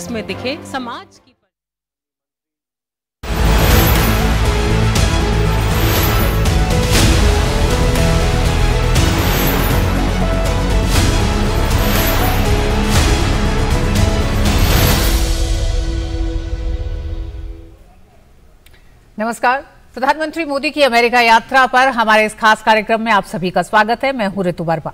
जिसमें दिखे समाज की। नमस्कार। प्रधानमंत्री मोदी की अमेरिका यात्रा पर हमारे इस खास कार्यक्रम में आप सभी का स्वागत है। मैं हूं ऋतु वर्मा।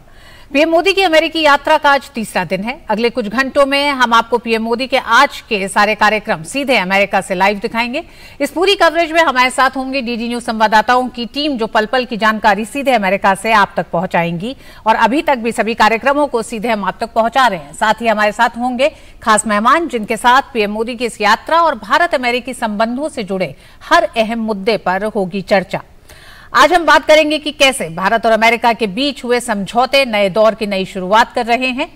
पीएम मोदी की अमेरिकी यात्रा का आज तीसरा दिन है। अगले कुछ घंटों में हम आपको पीएम मोदी के आज के सारे कार्यक्रम सीधे अमेरिका से लाइव दिखाएंगे। इस पूरी कवरेज में हमारे साथ होंगे डीडी न्यूज संवाददाताओं की टीम, जो पल पल की जानकारी सीधे अमेरिका से आप तक पहुंचाएंगी और अभी तक भी सभी कार्यक्रमों को सीधे हम आप तक पहुंचा रहे हैं। साथ ही हमारे साथ होंगे खास मेहमान, जिनके साथ पीएम मोदी की इस यात्रा और भारत अमेरिकी संबंधों से जुड़े हर अहम मुद्दे पर होगी चर्चा। आज हम बात करेंगे कि कैसे भारत और अमेरिका के बीच हुए समझौते नए दौर की नई शुरुआत कर रहे हैं।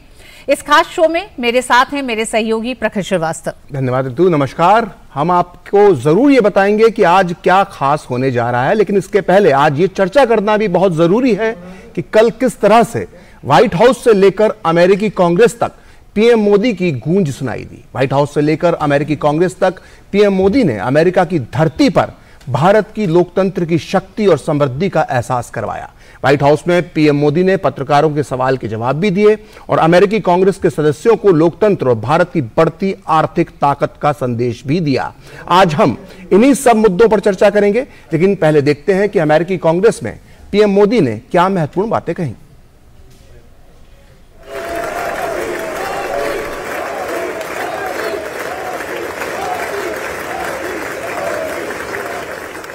इस खास शो में मेरे साथ हैं मेरे सहयोगी प्रखर श्रीवास्तव। धन्यवाद ऋतु। नमस्कार। हम आपको जरूर ये बताएंगे कि आज क्या खास होने जा रहा है, लेकिन इसके पहले आज ये चर्चा करना भी बहुत जरूरी है कि कल किस तरह से व्हाइट हाउस से लेकर अमेरिकी कांग्रेस तक पीएम मोदी की गूंज सुनाई दी। व्हाइट हाउस से लेकर अमेरिकी कांग्रेस तक पीएम मोदी ने अमेरिका की धरती पर भारत की लोकतंत्र की शक्ति और समृद्धि का एहसास करवाया। व्हाइट हाउस में पीएम मोदी ने पत्रकारों के सवाल के जवाब भी दिए और अमेरिकी कांग्रेस के सदस्यों को लोकतंत्र और भारत की बढ़ती आर्थिक ताकत का संदेश भी दिया। आज हम इन्हीं सब मुद्दों पर चर्चा करेंगे, लेकिन पहले देखते हैं कि अमेरिकी कांग्रेस में पीएम मोदी ने क्या महत्वपूर्ण बातें कही।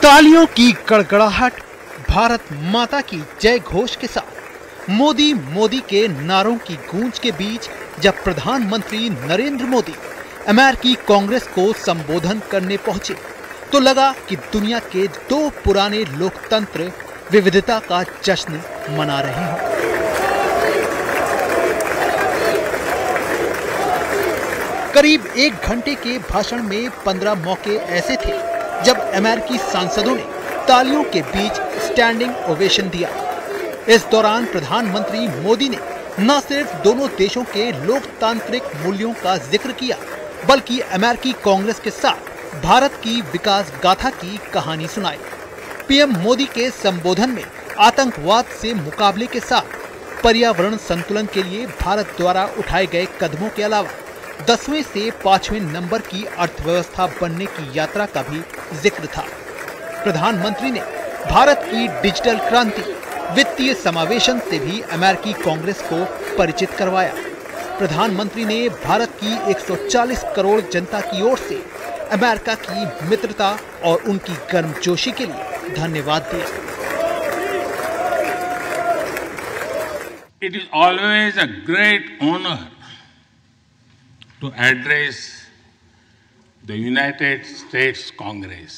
तालियों की गड़गड़ाहट, भारत माता की जय घोष के साथ मोदी मोदी के नारों की गूंज के बीच जब प्रधानमंत्री नरेंद्र मोदी अमेरिकी कांग्रेस को संबोधन करने पहुंचे तो लगा कि दुनिया के दो पुराने लोकतंत्र विविधता का जश्न मना रहे हैं। करीब 1 घंटे के भाषण में 15 मौके ऐसे थे जब अमेरिकी सांसदों ने तालियों के बीच स्टैंडिंग ओवेशन दिया। इस दौरान प्रधानमंत्री मोदी ने न सिर्फ दोनों देशों के लोकतांत्रिक मूल्यों का जिक्र किया, बल्कि अमेरिकी कांग्रेस के साथ भारत की विकास गाथा की कहानी सुनाई। पीएम मोदी के संबोधन में आतंकवाद से मुकाबले के साथ पर्यावरण संतुलन के लिए भारत द्वारा उठाए गए कदमों के अलावा 10वें से 5वें नंबर की अर्थव्यवस्था बनने की यात्रा का भी जिक्र था। प्रधानमंत्री ने भारत की डिजिटल क्रांति, वित्तीय समावेशन से भी अमेरिकी कांग्रेस को परिचित करवाया। प्रधानमंत्री ने भारत की 140 करोड़ जनता की ओर से अमेरिका की मित्रता और उनकी गर्मजोशी के लिए धन्यवाद दिया। It is always a great honor to address the United States Congress.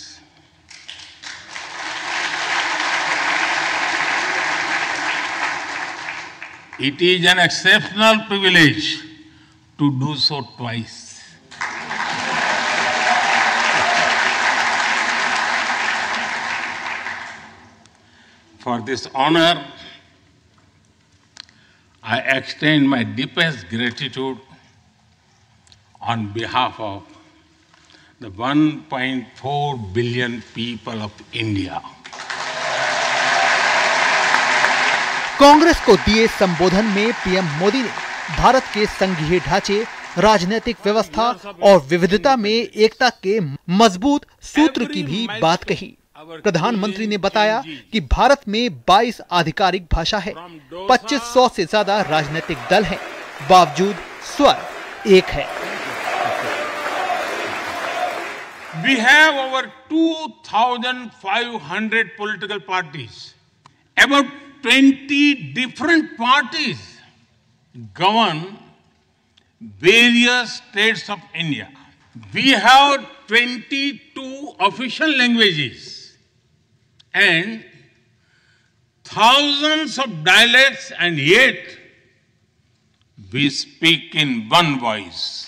It is an exceptional privilege to do so twice. For this honor, I extend my deepest gratitude on behalf of the 1.4 billion people of India. Congress को दिए संबोधन में PM Modi ने भारत के संघीय ढांचे, राजनीतिक व्यवस्था और विविधता में एकता के मजबूत सूत्र की भी बात कही। प्रधानमंत्री ने बताया कि भारत में 22 आधिकारिक भाषा है, 2500 से ज्यादा राजनीतिक दल हैं, बावजूद स्वर एक है। We have over 2,500 political parties. About 20 different parties govern various states of India. We have 22 official languages and thousands of dialects, and yet we speak in one voice.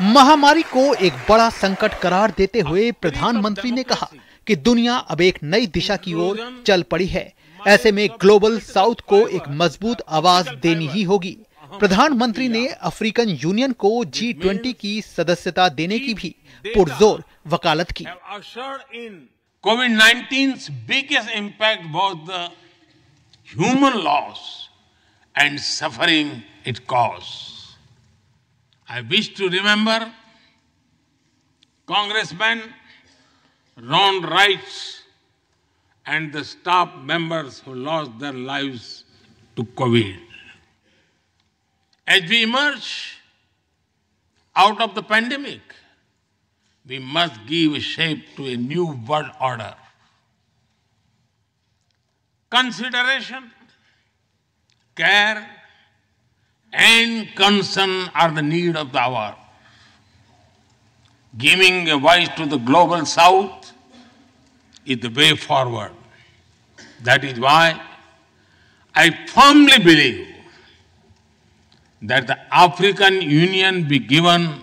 महामारी को एक बड़ा संकट करार देते हुए प्रधानमंत्री ने कहा कि दुनिया अब एक नई दिशा की ओर चल पड़ी है। ऐसे में ग्लोबल साउथ को एक मजबूत आवाज देनी ही होगी। प्रधानमंत्री ने अफ्रीकन यूनियन को G20 की सदस्यता देने की भी पुरजोर वकालत की। COVID-19's biggest impact was the human loss and suffering it caused. I wish to remember Congressman Ron Wright and the staff members who lost their lives to COVID. As we emerge out of the pandemic, we must give shape to a new world order. Consideration, care, and concern are the need of the hour. Giving a voice to the global south is the way forward. That is why I firmly believe that the African Union be given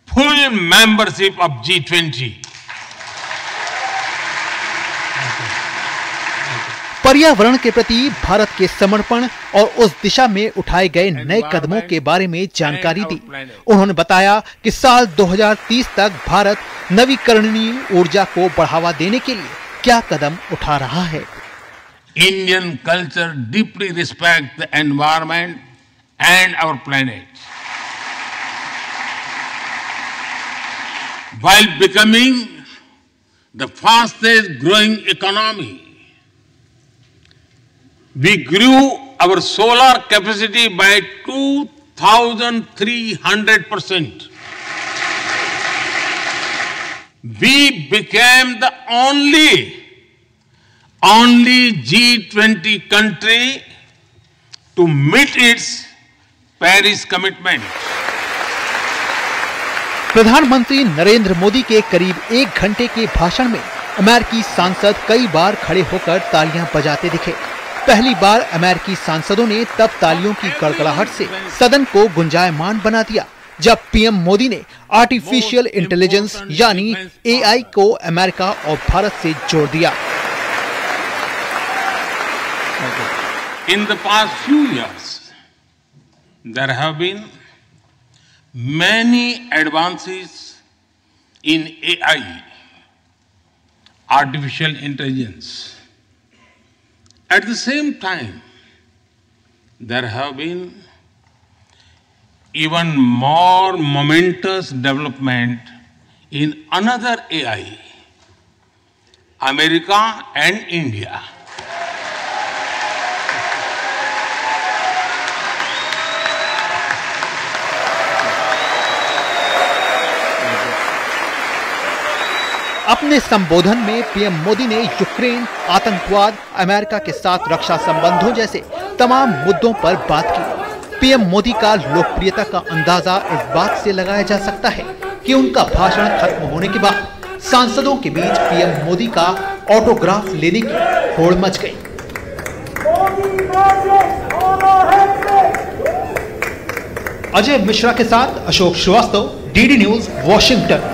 full membership of G20. पर्यावरण के प्रति भारत के समर्पण और उस दिशा में उठाए गए नए कदमों के बारे में जानकारी दी। उन्होंने बताया कि साल 2030 तक भारत नवीकरणीय ऊर्जा को बढ़ावा देने के लिए क्या कदम उठा रहा है। Indian culture deeply respects the environment and our planet. While becoming the fastest growing economy, we grew our solar capacity by 2,300%. We became the only G20 country to meet its Paris commitment. प्रधानमंत्री नरेंद्र मोदी के करीब 1 घंटे के भाषण में अमेरिकी सांसद कई बार खड़े होकर तालियां बजाते दिखे। पहली बार अमेरिकी सांसदों ने तब तालियों की गड़गड़ाहट से सदन को गुंजायमान बना दिया जब पीएम मोदी ने आर्टिफिशियल इंटेलिजेंस यानी AI को अमेरिका और भारत से जोड़ दिया। In the past few years, there have been many advances in AI, artificial intelligence. At the same time, there have been even more momentous development in another AI, America and India. अपने संबोधन में PM Modi ने Ukraine, आतंकवाद, America के साथ रक्षा संबंधों जैसे तमाम मुद्दों पर बात की। पीएम मोदी का लोकप्रियता का अंदाजा इस बात से लगाया जा सकता है कि उनका भाषण खत्म होने के बाद सांसदों के बीच पीएम मोदी का ऑटोग्राफ लेने की होड़ मच गई। अजय मिश्रा के साथ Ashok Srivastava, DD News, Washington.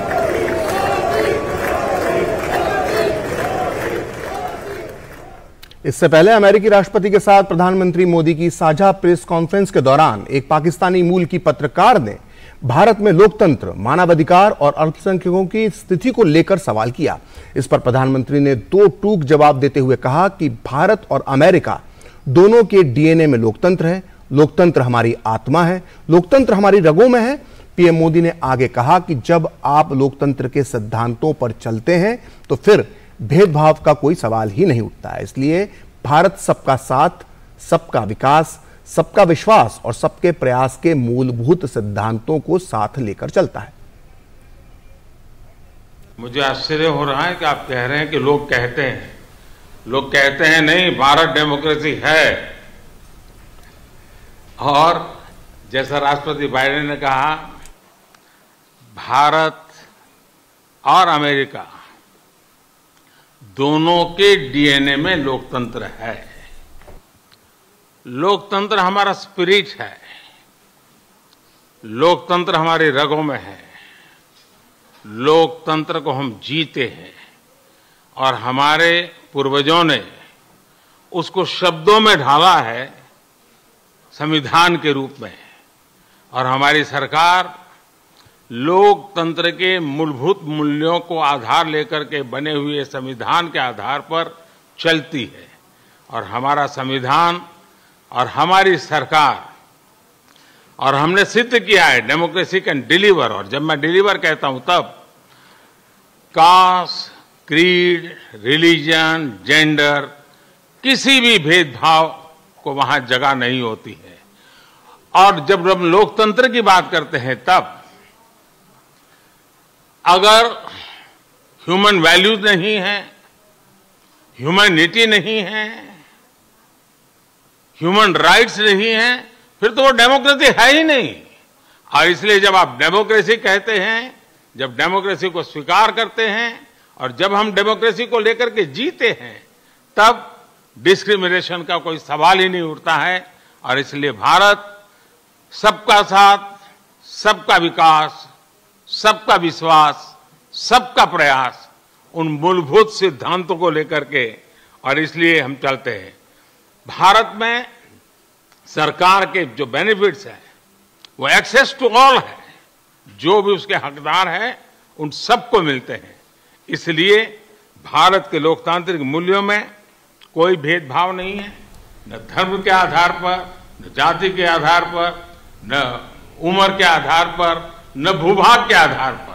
इससे पहले अमेरिकी राष्ट्रपति के साथ प्रधानमंत्री मोदी की साझा प्रेस कॉन्फ्रेंस के दौरान एक पाकिस्तानी मूल की पत्रकार ने भारत में लोकतंत्र, मानवाधिकार और अल्पसंख्यकों की स्थिति को लेकर सवाल किया। इस पर प्रधानमंत्री ने दो टूक जवाब देते हुए कहा कि भारत और अमेरिका दोनों के डीएनए में लोकतंत्र है, लोकतंत्र हमारी आत्मा है, लोकतंत्र हमारी रगों में है। पीएम मोदी ने आगे कहा कि जब आप लोकतंत्र के सिद्धांतों पर चलते हैं तो फिर भेदभाव का कोई सवाल ही नहीं उठता है। इसलिए भारत सबका साथ, सबका विकास, सबका विश्वास और सबके प्रयास के मूलभूत सिद्धांतों को साथ लेकर चलता है। मुझे आश्चर्य हो रहा है कि आप कह रहे हैं कि लोग कहते हैं नहीं, भारत डेमोक्रेसी है। और जैसा राष्ट्रपति बाइडेन ने कहा, भारत और अमेरिका दोनों के डीएनए में लोकतंत्र है। लोकतंत्र हमारा स्पिरिट है, लोकतंत्र हमारी रगों में है, लोकतंत्र को हम जीते हैं और हमारे पूर्वजों ने उसको शब्दों में ढाला है संविधान के रूप में, और हमारी सरकार लोकतंत्र के मूलभूत मूल्यों को आधार लेकर के बने हुए संविधान के आधार पर चलती है। और हमारा संविधान और हमारी सरकार, और हमने सिद्ध किया है डेमोक्रेसी कैन डिलीवर, और जब मैं डिलीवर कहता हूं तब कास्ट, क्रीड, रिलीजन, जेंडर, किसी भी भेदभाव को वहां जगह नहीं होती है। और जब हम लोकतंत्र की बात करते हैं तब अगर ह्यूमन वैल्यूज नहीं है, ह्यूमैनिटी नहीं है, ह्यूमन राइट्स नहीं है, फिर तो वो डेमोक्रेसी है ही नहीं। और इसलिए जब आप डेमोक्रेसी कहते हैं, जब डेमोक्रेसी को स्वीकार करते हैं और जब हम डेमोक्रेसी को लेकर के जीते हैं, तब डिस्क्रिमिनेशन का कोई सवाल ही नहीं उठता है। और इसलिए भारत सबका साथ, सबका विकास, सबका विश्वास, सबका प्रयास, उन मूलभूत सिद्धांतों को लेकर के, और इसलिए हम चलते हैं। भारत में सरकार के जो बेनिफिट्स हैं वो एक्सेस टू ऑल है, जो भी उसके हकदार हैं उन सबको मिलते हैं। इसलिए भारत के लोकतांत्रिक मूल्यों में कोई भेदभाव नहीं है, न धर्म के आधार पर, न जाति के आधार पर, न उम्र के आधार पर, न भूभाग के आधार पर।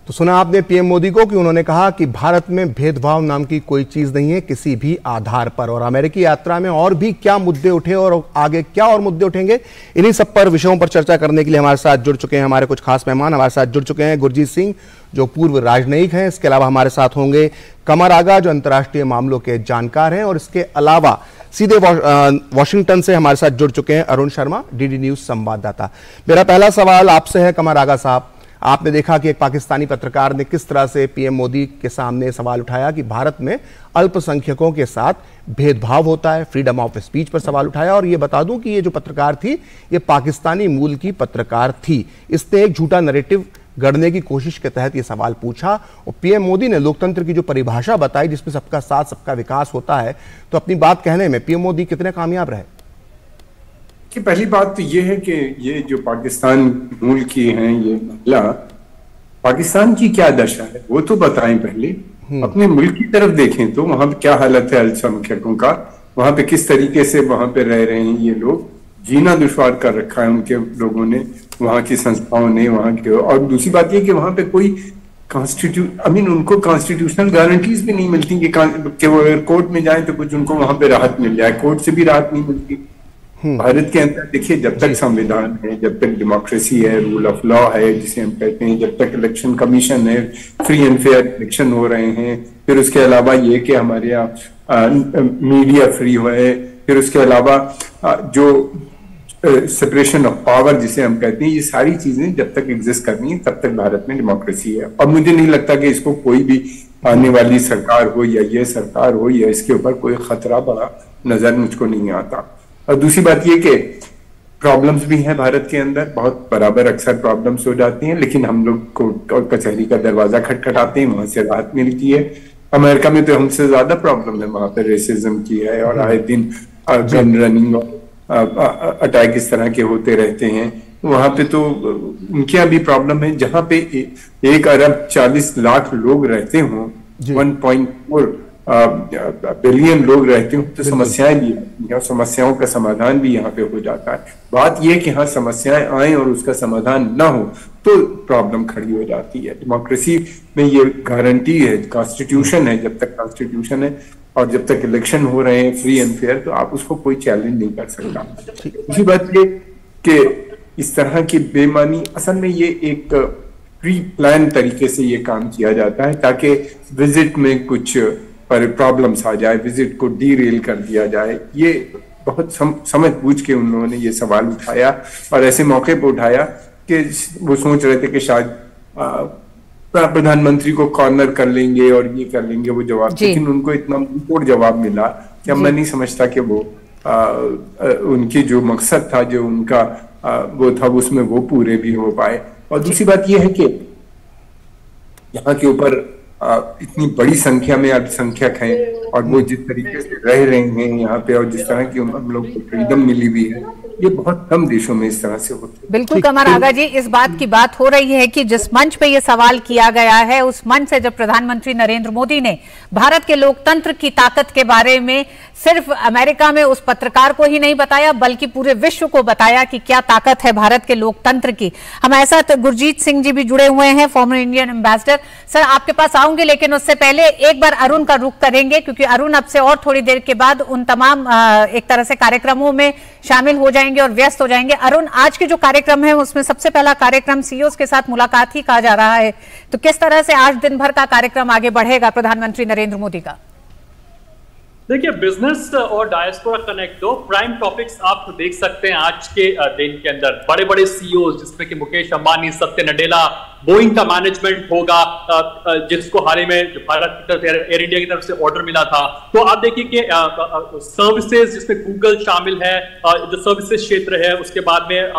तो सुना आपने पीएम मोदी को कि उन्होंने कहा कि भारत में भेदभाव नाम की कोई चीज नहीं है किसी भी आधार पर। और अमेरिकी यात्रा में और भी क्या मुद्दे उठे और आगे क्या और मुद्दे उठेंगे, इन्हीं सब पर विषयों पर चर्चा करने के लिए हमारे साथ जुड़ चुके हैं हमारे कुछ खास मेहमान। हमारे साथ जुड़ चुके हैं गुरजीत सिंह, जो पूर्व राजनयिक हैं। इसके अलावा हमारे साथ होंगे कमर आगा, जो अंतर्राष्ट्रीय मामलों के जानकार हैं। और इसके अलावा सीधे वॉशिंगटन से हमारे साथ जुड़ चुके हैं अरुण शर्मा, डीडी न्यूज संवाददाता। मेरा पहला सवाल आपसे है कमर आगा साहब, आपने देखा कि एक पाकिस्तानी पत्रकार ने किस तरह से पीएम मोदी के सामने सवाल उठाया कि भारत में अल्पसंख्यकों के साथ भेदभाव होता है, फ्रीडम ऑफ स्पीच पर सवाल उठाया। और ये बता दूं कि ये जो पत्रकार थी, ये पाकिस्तानी मूल की पत्रकार थी। इसने एक झूठा नैरेटिव गढ़ने की कोशिश के तहत ये सवाल पूछा और पीएम मोदी ने लोकतंत्र की जो परिभाषा बताई, जिसमें सबका साथ सबका विकास होता है, तो अपनी बात कहने में पीएम मोदी कितने कामयाब रहे? कि पहली बात तो ये है कि ये जो पाकिस्तान मूल की हैं ये महिला, पाकिस्तान की क्या दशा है वो तो बताएं पहले। अपने मुल्क की तरफ देखें तो वहां पे क्या हालत है अल्पसंख्यकों का, वहां पे किस तरीके से वहां पे रह रहे हैं ये लोग, जीना दुश्वार कर रखा है उनके लोगों ने, वहां की संस्थाओं ने, वहां के। और दूसरी बात ये कि वहां पे कोई उनको कॉन्स्टिट्यूशनल गारंटीज भी नहीं मिलती कि वो अगर कोर्ट में जाएं तो कुछ उनको वहां पे राहत मिल जाए, कोर्ट से भी राहत नहीं मिलती। भारत के अंदर देखिए, जब तक संविधान है, जब तक डेमोक्रेसी है, रूल ऑफ लॉ है जिसे हम कहते हैं, जब तक इलेक्शन कमीशन है, फ्री एंड फेयर इलेक्शन हो रहे हैं, फिर उसके अलावा ये कि हमारे यहाँ मीडिया फ्री हुआ है, फिर उसके अलावा जो सेपरेशन ऑफ पावर जिसे हम कहते हैं, ये सारी चीजें जब तक एग्जिस्ट करनी है तब तक भारत में डेमोक्रेसी है। और मुझे नहीं लगता कि इसको कोई भी आने वाली सरकार हो या ये सरकार हो या इसके ऊपर कोई खतरा बड़ा नजर मुझको नहीं आता। और दूसरी बात ये कि प्रॉब्लम्स भी हैं भारत के अंदर, बहुत बराबर अक्सर प्रॉब्लम्स हो जाती हैं, लेकिन हम लोग कोर्ट और कचहरी का दरवाजा खटखटाते हैं, वहां से राहत मिलती है। अमेरिका में तो हमसे ज्यादा प्रॉब्लम है, वहां पर रेसिज्म की है और आए दिन गन रनिंग और अटैक इस तरह के होते रहते हैं। वहां पे तो उनके यहाँ भी प्रॉब्लम है। जहां पे 1 अरब 40 लाख लोग रहते हों, 1.4 बिलियन लोग रहते हो, तो समस्याएं भी हैं, समस्याओं का समाधान भी यहाँ पे हो जाता है। बात यह कि हाँ समस्याएं आए और उसका समाधान ना हो तो प्रॉब्लम खड़ी हो जाती है। डेमोक्रेसी में ये गारंटी है, कॉन्स्टिट्यूशन है, जब तक कॉन्स्टिट्यूशन है और जब तक इलेक्शन हो रहे हैं फ्री एंड फेयर, तो आप उसको कोई चैलेंज नहीं कर सकता। दूसरी बात ये कि इस तरह की बेईमानी, असल में ये एक प्री प्लान तरीके से ये काम किया जाता है ताकि विजिट में कुछ पर प्रॉब्लम्स आ जाए, विजिट को डीरेल कर दिया जाए। ये बहुत समझ बूझ के उन लोगों ने ये सवाल उठाया और ऐसे मौके पर उठाया कि वो सोच रहे थे कि शायद प्रधानमंत्री को कॉर्नर कर लेंगे और ये कर लेंगे वो जवाब, लेकिन उनको इतना मुंहतोड़ जवाब मिला कि मैं नहीं समझता कि वो उनकी जो मकसद था, जो उनका वो था, उसमें वो पूरे भी हो पाए। और दूसरी बात यह है कि यहाँ के ऊपर इतनी बड़ी संख्या में अल्पसंख्यक हैं और वो जिस तरीके से रह रहे हैं यहाँ पे और जिस तरह की हम लोग को फ्रीडम मिली हुई है, ये बहुत कम देशों में इस तरह से होते हैं। बिल्कुल कमर आगा जी, इस बात की बात हो रही है कि जिस मंच पे ये सवाल किया गया है, उस मंच से जब प्रधानमंत्री नरेंद्र मोदी ने भारत के लोकतंत्र की ताकत के बारे में सिर्फ अमेरिका में उस पत्रकार को ही नहीं बताया बल्कि पूरे विश्व को बताया कि क्या ताकत है भारत के लोकतंत्र की। हम ऐसा तो गुरजीत सिंह जी भी जुड़े हुए हैं, फॉर्मर इंडियन एम्बेसडर। सर आपके पास आऊंगे, लेकिन उससे पहले एक बार अरुण का रुख करेंगे, क्योंकि अरुण अब से और थोड़ी देर के बाद उन तमाम एक तरह से कार्यक्रमों में शामिल हो जाएंगे और व्यस्त हो जाएंगे। अरुण, आज के जो कार्यक्रम है उसमें सबसे पहला कार्यक्रम सीईओज के साथ मुलाकात ही कहा जा रहा है, तो किस तरह से आज दिन भर का कार्यक्रम आगे बढ़ेगा प्रधानमंत्री नरेंद्र मोदी का? देखिए, बिजनेस और डायस्पोरा कनेक्ट दो प्राइम टॉपिक्स आप देख सकते हैं आज के दिन के अंदर। बड़े बड़े सीईओ जिसमें कि मुकेश अंबानी, सत्य नडेला, बोइंग का मैनेजमेंट होगा, जिसको हाल ही में भारत की तरफ एयर इंडिया की तरफ से ऑर्डर मिला था। तो आप देखिए कि सर्विसेज जिसमें गूगल शामिल है, जो सर्विसेज क्षेत्र है, उसके बाद में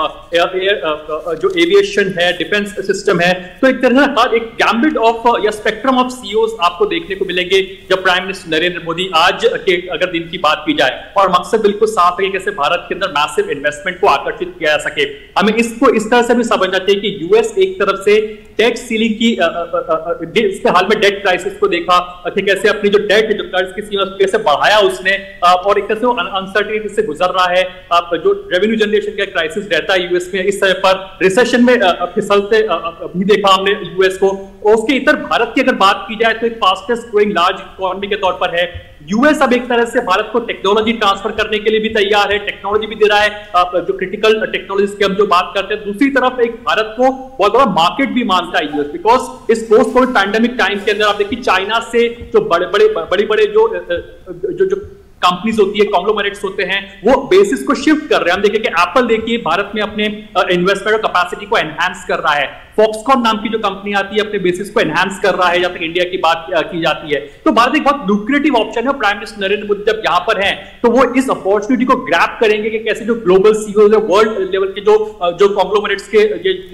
जो एविएशन है, डिफेंस सिस्टम है। तो एक तरह का एक गैम्बिट ऑफ या स्पेक्ट्रम ऑफ सीईओज आपको देखने को मिलेंगे जब प्राइम मिनिस्टर नरेंद्र मोदी आज के अगर दिन की बात की जाए। और मकसद बिल्कुल साफ है कि कैसे भारत के अंदर मैसिव इन्वेस्टमेंट को आकर्षित किया जा सके। हमें इसको इस तरह से भी समझना चाहिए कि यूएस एक तरफ से डेट सीलिंग की इसके हाल में डेट क्राइसिस को देखा कि कैसे अपनी जो डेट है, जो कर्ज की सीमा कैसे बढ़ाया उसने, और एक तरह से अनसर्टेनिटी से गुजर रहा है। जो रेवेन्यू जनरेशन का क्राइसिस रहता है यूएस में, इस समय पर रिसेशन में फिसलते भी देखा हमने यूएस को। और उसके इतर भारत की अगर बात की जाए तो एक फास्टेस्ट ग्रोइंग लार्ज इकोनॉमी के तौर पर है यूएस। अब एक तरह से भारत को टेक्नोलॉजी ट्रांसफर करने के लिए भी तैयार है, टेक्नोलॉजी भी दे रहा है, जो क्रिटिकल टेक्नोलॉजीज की हम जो बात करते हैं। दूसरी तरफ एक भारत को बहुत बड़ा मार्केट भी मानता है यूएस, बिकॉज इस पोस्ट कोविड पैंडेमिक टाइम के अंदर आप देखिए चाइना से जो बड़े जो कंपनीज होती है, कॉन्ग्लोमरेट्स होते हैं, वो बेसिस को शिफ्ट कर रहे हैं। हम देखिए कि एप्पल देखिए भारत में अपने इन्वेस्टमेंट और कैपेसिटी को एनहांस कर रहा है। फॉक्सकॉन नाम की जो कंपनी आती है अपने बेसिस को एनहांस कर रहा है जब तक इंडिया की बात की जाती है। तो भारत एक बहुत लुक्रेटिव ऑप्शन है। प्राइम मिनिस्टर नरेंद्र मोदी जब यहां पर हैं तो वो इस अपॉर्चुनिटी को ग्रैब करेंगे कि कैसे जो ग्लोबल सीईओज है, वर्ल्ड लेवल के जो कॉन्ग्लोमरेट्स के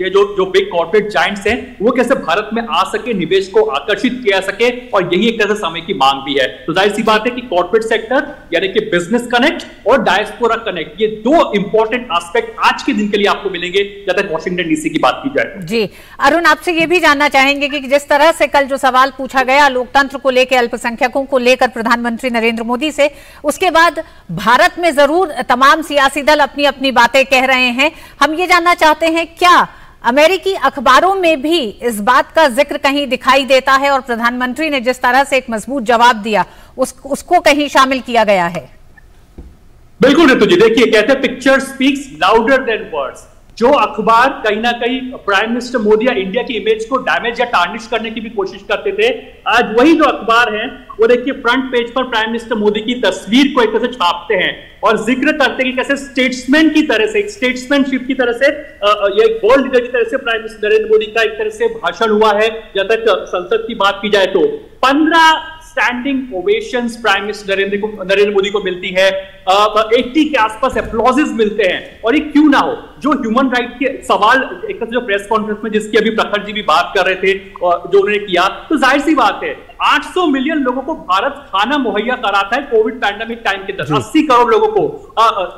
ये जो बिग कॉर्पोरेट जायंट्स हैं, वो कैसे भारत में आ सके, निवेश को आकर्षित किया सके। और यही एक तरह से समय की मांग भी है। तो जाहिर सी बात है कि कॉर्पोरेट सेक्टर यानी कि बिजनेस कनेक्ट और डायस्पोरा कनेक्ट, ये दो इंपॉर्टेंट एस्पेक्ट आज के दिन के लिए आपको मिलेंगे जब तक वॉशिंगटन डीसी की बात की जाए। जी अरुण, आपसे ये भी जानना चाहेंगे कि जिस तरह से कल जो सवाल पूछा गया लोकतंत्र को लेकर, अल्पसंख्यकों को लेकर प्रधानमंत्री नरेंद्र मोदी से, उसके बाद भारत में जरूर तमाम सियासी दल अपनी अपनी बातें कह रहे हैं। हम ये जानना चाहते हैं क्या अमेरिकी अखबारों में भी इस बात का जिक्र कहीं दिखाई देता है और प्रधानमंत्री ने जिस तरह से एक मजबूत जवाब दिया उसको कहीं शामिल किया गया है? बिल्कुल ऋतु जी, देखिए कहते हैं picture speaks louder than words. जो अखबार कहीं ना कहीं प्राइम मिनिस्टर मोदी या इंडिया की इमेज को डैमेज या टार्निश करने की भी कोशिश करते थे, आज वही जो अखबार हैं वो देखिए फ्रंट पेज पर प्राइम मिनिस्टर मोदी की तस्वीर को एक तरह से छापते हैं और जिक्र करते हैं कि कैसे स्टेट्समैन की तरह से, एक स्टेट्समैनशिप की तरह से, ये एक वर्ल्ड लीडर की तरह से प्राइम मिनिस्टर नरेंद्र मोदी का एक तरह से भाषण हुआ है। जब तक संसद की बात की जाए तो 15 standing ovations prime minister Narendra Modi को मिलती है, 80 के आसपास एप्लॉजेस मिलते हैं। और ये क्यों ना हो, जो ह्यूमन राइट के सवाल एक तरह से जो प्रेस कॉन्फ्रेंस में जिसकी अभी प्रखर जी भी बात कर रहे थे जो उन्होंने किया, तो जाहिर सी बात है 800 मिलियन लोगों को भारत खाना मुहैया कराता है कोविड पैंडेमिक टाइम के अंदर। 80 करोड़ लोगों को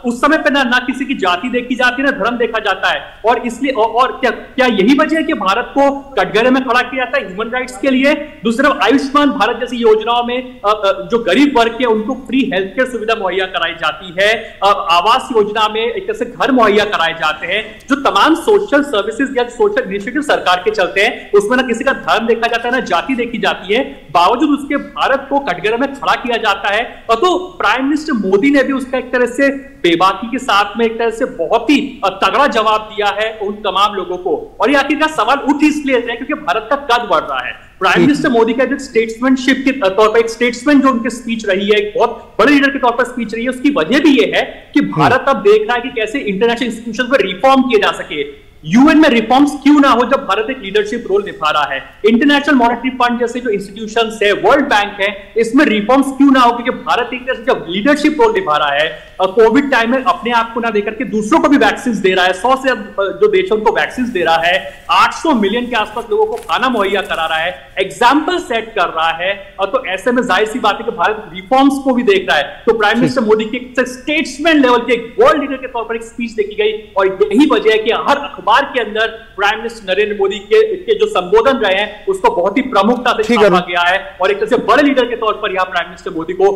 उस समय पे ना किसी की जाति देखी जाती है, ना धर्म देखा जाता है। और इसलिए और क्या यही वजह है कि भारत को कटघरे में खड़ा किया जाता है ह्यूमन राइट्स के लिए? दूसरा, आयुष्मान भारत जैसी योजनाओं में जो गरीब वर्ग के उनको फ्री हेल्थ केयर सुविधा मुहैया कराई जाती है, आवास योजना में एक तरह से घर मुहैया कराए जाते हैं। जो तमाम सोशल सर्विसेज या सोशल इनिशिएटिव सरकार के चलते हैं उसमें ना किसी का धर्म देखा जाता है, ना जाति देखी जाती है, बावजूद उसके भारत को कटघरे में खड़ा किया जाता है। और तो प्राइम मिनिस्टर मोदी ने भी उसका एक तरह से बेबाकी के साथ में एक तरह से बहुत ही तगड़ा जवाब दिया है उन तमाम लोगों को। और ये आखिरकार सवाल उठ इसलिए है क्योंकि भारत का कद बढ़ रहा है। प्राइम मिनिस्टर मोदी का जो स्टेट्समैनशिप के तौर पर, एक स्टेट्समैन जो उनकी स्पीच रही है, एक बहुत बड़े लीडर के तौर पर स्पीच रही है, उसकी वजह भी ये है कि भारत अब देख रहा है कि कैसे इंटरनेशनल इंस्टीट्यूशंस में रिफॉर्म किए जा सके। यूएन में रिफॉर्म्स क्यों ना हो जब भारत एक लीडरशिप रोल निभा रहा है? इंटरनेशनल मॉनेटरी फंड जैसे जो इंस्टीट्यूशंस है, वर्ल्ड बैंक है, इसमें रिफॉर्म्स क्यों ना हो क्योंकि भारत एक तरह से जब लीडरशिप रोल निभा रहा है। कोविड टाइम में अपने आप को ना देकर के दूसरों को भी वैक्सीन दे रहा है। 100 से जो देश है उनको वैक्सीन दे रहा है, 800 मिलियन के आसपास लोगों को खाना मुहैया करा रहा है, एग्जाम्पल सेट कर रहा है। और तो ऐसे में जाहिर सी बात है कि भारत रिफॉर्म्स को भी देख रहा है। तो प्राइम मिनिस्टर मोदी की स्टेट्समैन लेवल के वर्ल्ड लीडर के तौर पर एक स्पीच देखी गई और यही वजह है कि हर अखबार के अंदर प्राइम मिनिस्टर नरेंद्र मोदी के जो संबोधन रहे हैं उसको बहुत ही प्रमुखता से छापा गया है और एक तरह से बड़े लीडर के तौर पर यहां प्राइम मिनिस्टर मोदी को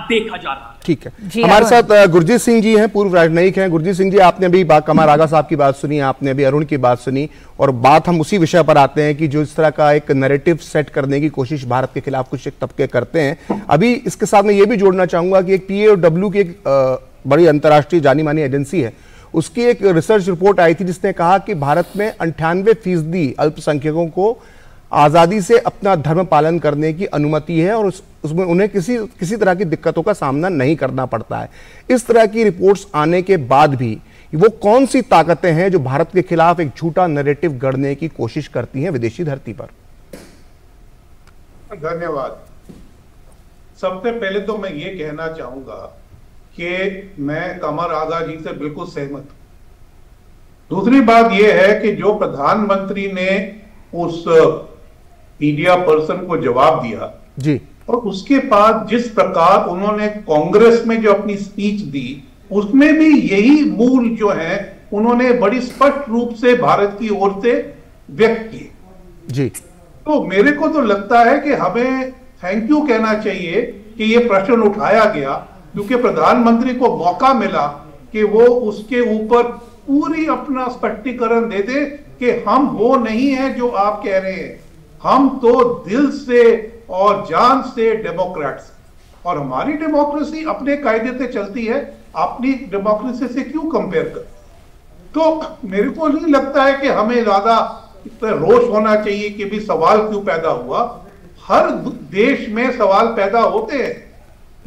देखा जा रहा है। ठीक है, हमारे साथ गुरजीत सिंह जी हैं, पूर्व राजनयिक हैं। गुरजीत सिंह जी, आपने अभी कमर आगा साहब की बात सुनी, आपने अभी अरुण की बात सुनी और बात हम उसी विषय पर आते हैं कि जो इस तरह का एक नैरेटिव सेट करने की कोशिश भारत के खिलाफ कुछ एक तबके करते हैं। अभी इसके साथ मैं ये भी जोड़ना चाहूंगा कि एक PAW की एक बड़ी अंतर्राष्ट्रीय जानी मानी एजेंसी है, उसकी एक रिसर्च रिपोर्ट आई थी जिसने कहा कि भारत में 98% अल्पसंख्यकों को आजादी से अपना धर्म पालन करने की अनुमति है और उसमें उन्हें किसी तरह की दिक्कतों का सामना नहीं करना पड़ता है। इस तरह की रिपोर्ट्स आने के बाद भी वो कौन सी ताकतें हैं जो भारत के खिलाफ एक झूठा नैरेटिव गढ़ने की कोशिश करती हैं विदेशी धरती पर? धन्यवाद। सबसे पहले तो मैं ये कहना चाहूंगा कि मैं कमर आगा जी से बिल्कुल सहमत हूं। दूसरी बात यह है कि जो प्रधानमंत्री ने उस मीडिया पर्सन को जवाब दिया जी, और उसके बाद जिस प्रकार उन्होंने कांग्रेस में जो अपनी स्पीच दी उसमें भी यही मूल जो है उन्होंने बड़ी स्पष्ट रूप से भारत की ओर से व्यक्त किए जी। तो मेरे को तो लगता है कि हमें थैंक यू कहना चाहिए कि ये प्रश्न उठाया गया, क्योंकि प्रधानमंत्री को मौका मिला कि वो उसके ऊपर पूरी अपना स्पष्टीकरण दे दे कि हम वो नहीं है जो आप कह रहे हैं, हम तो दिल से और जान से डेमोक्रेट्स, और हमारी डेमोक्रेसी अपने कायदे से चलती है, अपनी डेमोक्रेसी से क्यों कंपेयर कर। तो मेरे को नहीं लगता है कि हमें ज्यादा रोष होना चाहिए कि भी सवाल क्यों पैदा हुआ। हर देश में सवाल पैदा होते हैं,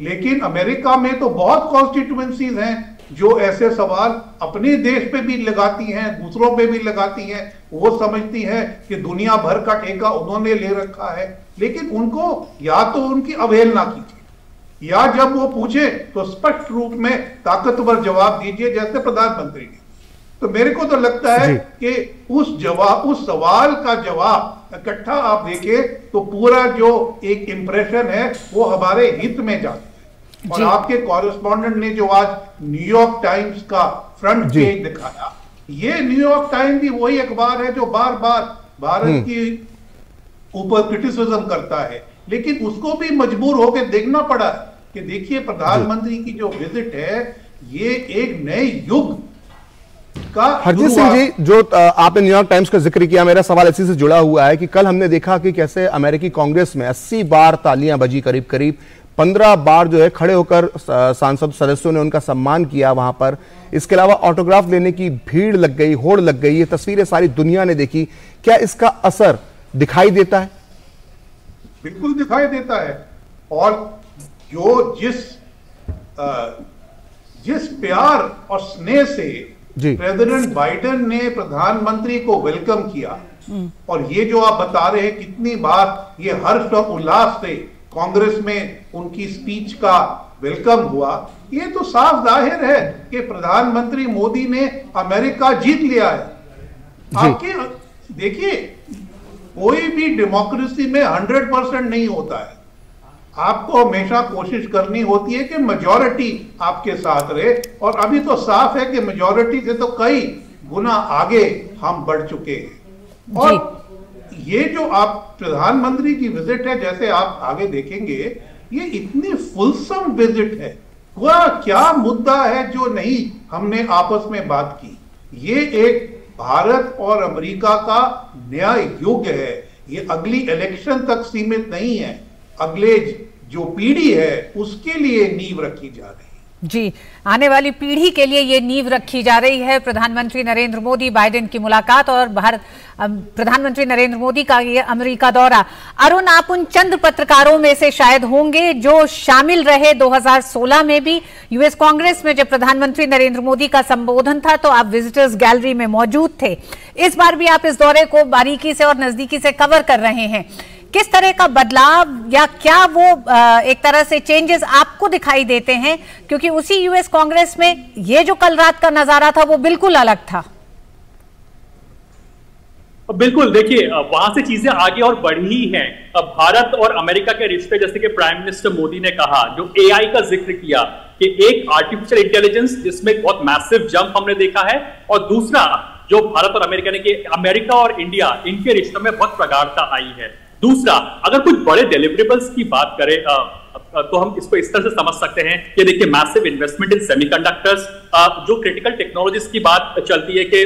लेकिन अमेरिका में तो बहुत कॉन्स्टिट्यूएंसीज हैं जो ऐसे सवाल अपने देश पे भी लगाती हैं, दूसरों पे भी लगाती हैं। वो समझती हैं कि दुनिया भर का ठेका उन्होंने ले रखा है, लेकिन उनको या तो उनकी अवहेलना कीजिए या जब वो पूछे तो स्पष्ट रूप में ताकतवर जवाब दीजिए, जैसे प्रधानमंत्री ने। तो मेरे को तो लगता है कि उस सवाल का जवाब इकट्ठा आप देखें तो पूरा जो एक इंप्रेशन है वो हमारे हित में जाता है। और आपके कॉरेस्पॉन्डेंट ने जो आज न्यूयॉर्क टाइम्स का फ्रंट पेज दिखाया, ये न्यूयॉर्क टाइम्स भी वही अखबार है जो बार बार भारत की ऊपर क्रिटिसिज्म करता है, लेकिन उसको भी मजबूर होकर देखना पड़ा कि देखिए प्रधानमंत्री की जो विजिट है ये एक नए युग का। हरजीत सिंह जी, जो आपने न्यूयॉर्क टाइम्स का जिक्र किया, मेरा सवाल इसी से जुड़ा हुआ है कि कल हमने देखा कि कैसे अमेरिकी कांग्रेस में 80 बार तालियां बजी, करीब करीब 15 बार जो है खड़े होकर सांसद सदस्यों ने उनका सम्मान किया वहां पर। इसके अलावा ऑटोग्राफ लेने की भीड़ लग गई, होड़ लग गई, ये तस्वीरें सारी दुनिया ने देखी। क्या इसका असर दिखाई देता है? बिल्कुल दिखाई देता है। और जो जिस प्यार और स्नेह से प्रेसिडेंट बाइडेन ने प्रधानमंत्री को वेलकम किया, और ये जो आप बता रहे हैं कितनी बार ये हर्ष और उल्लास से कांग्रेस में उनकी स्पीच का वेलकम हुआ, ये तो साफ जाहिर है कि प्रधानमंत्री मोदी ने अमेरिका जीत लिया है। आपके देखिए, कोई भी डेमोक्रेसी में 100% नहीं होता है। आपको हमेशा कोशिश करनी होती है कि मेजॉरिटी आपके साथ रहे, और अभी तो साफ है कि मेजॉरिटी से तो कई गुना आगे हम बढ़ चुके हैं। और ये जो आप प्रधानमंत्री की विजिट है, जैसे आप आगे देखेंगे, ये इतनी फुलसम विजिट है। वह क्या मुद्दा है जो नहीं हमने आपस में बात की। ये एक भारत और अमेरिका का नया युग है। ये अगली इलेक्शन तक सीमित नहीं है, अगले जो पीढ़ी है उसके लिए नींव रखी जा रही है। जी, आने वाली पीढ़ी के लिए ये नींव रखी जा रही है। प्रधानमंत्री नरेंद्र मोदी बाइडेन की मुलाकात और प्रधानमंत्री नरेंद्र मोदी का ये अमेरिका दौरा। अरुण, आप उन चंद पत्रकारों में से शायद होंगे जो शामिल रहे 2016 में भी यूएस कांग्रेस में, जब प्रधानमंत्री नरेंद्र मोदी का संबोधन था तो आप विजिटर्स गैलरी में मौजूद थे। इस बार भी आप इस दौरे को बारीकी से और नजदीकी से कवर कर रहे हैं। किस तरह का बदलाव या क्या वो एक तरह से चेंजेस आपको दिखाई देते हैं, क्योंकि उसी यूएस कांग्रेस में ये जो कल रात का नजारा था वो बिल्कुल अलग था। बिल्कुल, देखिए वहां से चीजें आगे और बढ़ी ही हैं। अब भारत और अमेरिका के रिश्ते, जैसे कि प्राइम मिनिस्टर मोदी ने कहा, जो एआई का जिक्र किया कि एक आर्टिफिशियल इंटेलिजेंस जिसमें बहुत मैसिव जंप हमने देखा है, और दूसरा जो भारत और अमेरिका ने कि अमेरिका और इंडिया इनके रिश्तों में बहुत प्रगाढ़ता आई है। दूसरा, अगर कुछ बड़े डिलीवरेबल्स की बात करें तो हम इसको इस तरह से समझ सकते हैं कि देखिए मैसिव इन्वेस्टमेंट इन सेमीकंडक्टर्स, जो क्रिटिकल टेक्नोलॉजीज की बात चलती है कि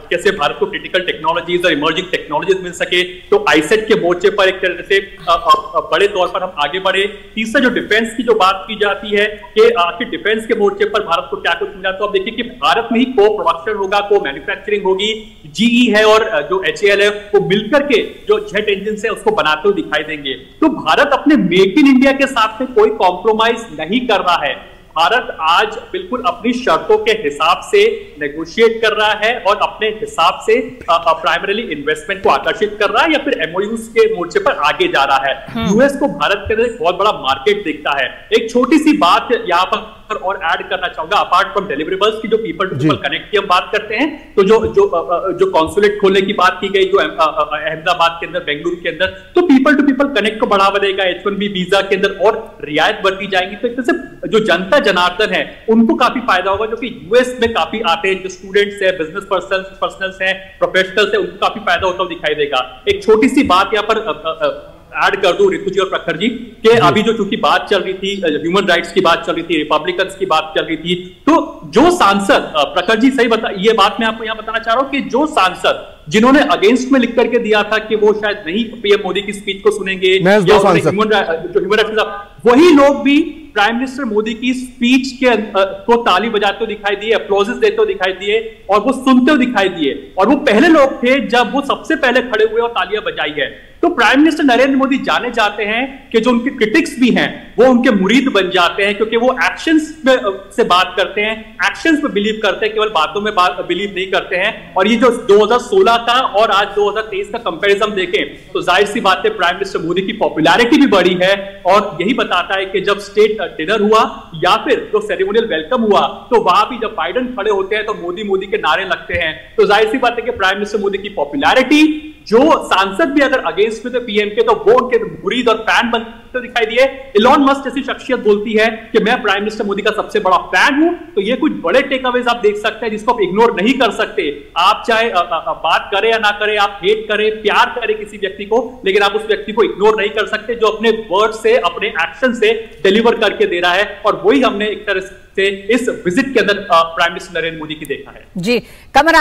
कैसे भारत को क्रिटिकल टेक्नोलॉजीज और इमर्जिंग टेक्नोलॉजीज मिल सके, तो आईसेट के मोर्चे पर एक तरह से बड़े तौर पर हम आगे बढ़े। तीसरा, जो डिफेंस की जो बात की जाती है कि आखिर डिफेंस के मोर्चे पर भारत को क्या कुछ मिला, तो अब देखिए कि भारत में ही को प्रोडक्शन होगा, को मैन्युफैक्चरिंग होगी, जीई है और जो एचएएल है वो मिलकर के जो जेट इंजन है उसको बनाते हुए दिखाई देंगे। तो भारत अपने मेक इन इंडिया के साथ में कोई कॉम्प्रोमाइज नहीं कर रहा है। भारत आज बिल्कुल अपनी शर्तों के हिसाब से नेगोशिएट कर रहा है और अपने हिसाब से प्राइमरीली इन्वेस्टमेंट को आकर्षित कर रहा है या फिर एमओयूज के मोर्चे पर आगे जा रहा है। यूएस को भारत के अंदर एक बहुत बड़ा मार्केट दिखता है। एक छोटी सी बात यहाँ पर और ऐड करना चाहूंगा, अपार्ट फ्रॉम डिलीवरेबल्स की जो पीपल टू पीपल कनेक्ट की हम बात करते हैं, तो जो कॉन्सुलेट खोलने की बात की गई जो अहमदाबाद के अंदर, बेंगलुरु के अंदर, तो पीपल टू पीपल कनेक्ट को बढ़ावा देगा। H1B वीजा के अंदर और रियायत बढ़ती जाएंगी, तो एक तरह से जो जनता जनार्दन है उनको काफी फायदा होगा, जो कि यूएस में काफी आते हैं, जो स्टूडेंट्स है, बिजनेस पर्सनल्स हैं, प्रोफेशनल्स है, उनको काफी फायदा होता हुआ दिखाई देगा। एक छोटी सी बात यहाँ पर ऐड कर दूं ऋतु जी और प्रखर जी, कि अभी जो चूंकि बात चल रही थी, ह्यूमन राइट्स की बात चल रही थी, रिपब्लिकन्स की बात चल रही थी, तो जो सांसद, प्रखर जी सही ये बात मैं आपको यहां बताना चाह रहा हूं कि जो सांसद जिन्होंने अगेंस्ट में लिख करके दिया था कि वो शायद नहीं पीएम मोदी की स्पीच को सुनेंगे, ह्यूमन राइट्स, वही लोग भी प्राइम मिनिस्टर मोदी की स्पीच के को ताली बजाते हुए दिखाई दिए, अप्लॉजेस देते हुए दिखाई दिए और वो सुनते हुए दिखाई दिए, और वो पहले लोग थे जब वो सबसे पहले खड़े हुए और तालियां बजाई है। तो प्राइम मिनिस्टर नरेंद्र मोदी जाने जाते हैं कि जो उनके क्रिटिक्स भी हैं वो उनके मुरीद बन जाते हैं, क्योंकि वो एक्शंस से बात करते हैं, एक्शंस में बिलीव करते हैं, केवल बातों में बिलीव नहीं करते हैं। और ये जो 2016 का और आज 2023 का कंपैरिजन देखें तो जाहिर सी बात है प्राइम मिनिस्टर मोदी की पॉपुलैरिटी भी बढ़ी है, और यही बताता है कि जब स्टेट डिनर हुआ या फिर जो सेरेमोनियल वेलकम हुआ तो वहां भी जब बाइडेन खड़े होते हैं तो मोदी मोदी के नारे लगते हैं। तो जाहिर सी बात है कि प्राइम मिनिस्टर मोदी की पॉपुलैरिटी, जो सांसद भी अगर अगेंस्ट में थे पीएम के तो वो उनके मुरीद और फैन बनते दिखाई दिए। इलॉन मस्क जैसी शख्सियत बोलती है कि मैं प्राइम मिनिस्टर मोदी का सबसे बड़ा फैन हूं, तो ये कुछ बड़े टेक अवेज आप देख सकते हैं जिसको आप इग्नोर नहीं कर सकते। आप चाहे बात करें या ना करें, आप हेट करें, प्यार करें किसी व्यक्ति को, लेकिन आप उस व्यक्ति को इग्नोर नहीं कर सकते जो अपने वर्ड से, अपने एक्शन से डिलीवर करके दे रहा है। और वही हमने एक तरह से इस विजिट के अंदर प्राइम मिनिस्टर नरेंद्र मोदी की देखा है। जी कमर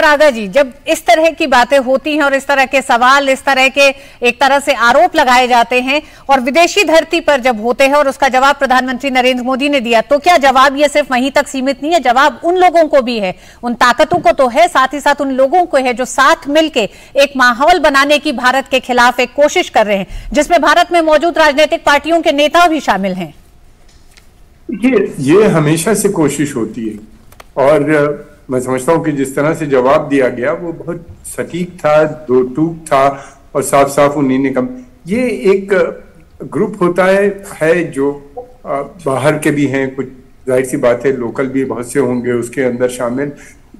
आगा जी, जब इस तरह की बातें होती हैं और इस तरह के सवाल, इस तरह के एक तरह से आरोप लगाए जाते हैं और विदेशी धरती पर जब होते हैं और उसका जवाब प्रधानमंत्री नरेंद्र मोदी ने दिया, तो क्या जवाब ये सिर्फ वहीं तक सीमित नहीं है? जवाब उन लोगों को भी है, उन ताकतों को तो है, साथ ही साथ उन लोगों को है जो साथ मिलके एक माहौल बनाने की भारत के खिलाफ एक कोशिश कर रहे हैं, जिसमें भारत में मौजूद राजनीतिक पार्टियों के नेता भी शामिल हैं। ये हमेशा से कोशिश होती है, और मैं समझता हूं कि जिस तरह से जवाब दिया गया वो बहुत सटीक था, दो टूक था और साफ साफ उन्हीं ने कम। ये एक ग्रुप होता है जो बाहर के भी हैं, कुछ जाहिर सी बात है लोकल भी बहुत से होंगे उसके अंदर शामिल,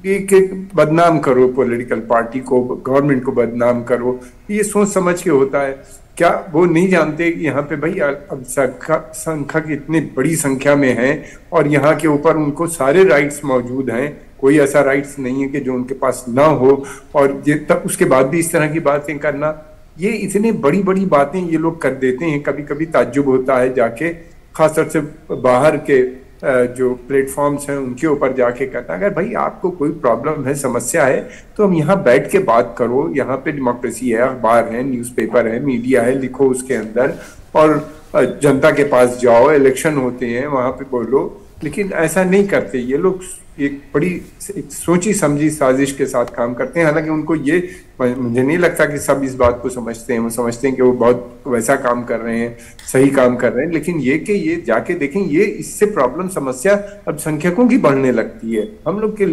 एक बदनाम करो पॉलिटिकल पार्टी को, गवर्नमेंट को बदनाम करो, ये सोच समझ के होता है। क्या वो नहीं जानते कि यहाँ पे भाई अब संख्या की इतनी बड़ी संख्या में है और यहाँ के ऊपर उनको सारे राइट्स मौजूद हैं, कोई ऐसा राइट्स नहीं है कि जो उनके पास ना हो, और ये तब उसके बाद भी इस तरह की बातें करना, ये इतनी बड़ी बड़ी बातें ये लोग कर देते हैं। कभी कभी ताज्जुब होता है जाके, खासतौर से बाहर के जो प्लेटफॉर्म्स हैं उनके ऊपर जाके करना। अगर भाई आपको कोई प्रॉब्लम है, समस्या है, तो हम यहाँ बैठ के बात करो, यहाँ पे डेमोक्रेसी है, अखबार है, न्यूज़पेपर है, मीडिया है, लिखो उसके अंदर और जनता के पास जाओ, इलेक्शन होते हैं वहां पे बोलो, लेकिन ऐसा नहीं करते ये लोग। एक बड़ी एक सोची समझी साजिश के साथ काम करते हैं। हालांकि उनको ये, मुझे नहीं लगता कि सब इस बात को समझते हैं। वो समझते हैं कि वो बहुत वैसा काम कर रहे हैं, सही काम कर रहे हैं, लेकिन ये कि ये जाके देखें, ये इससे प्रॉब्लम, समस्या अल्पसंख्यकों की बढ़ने लगती है। हम लोग के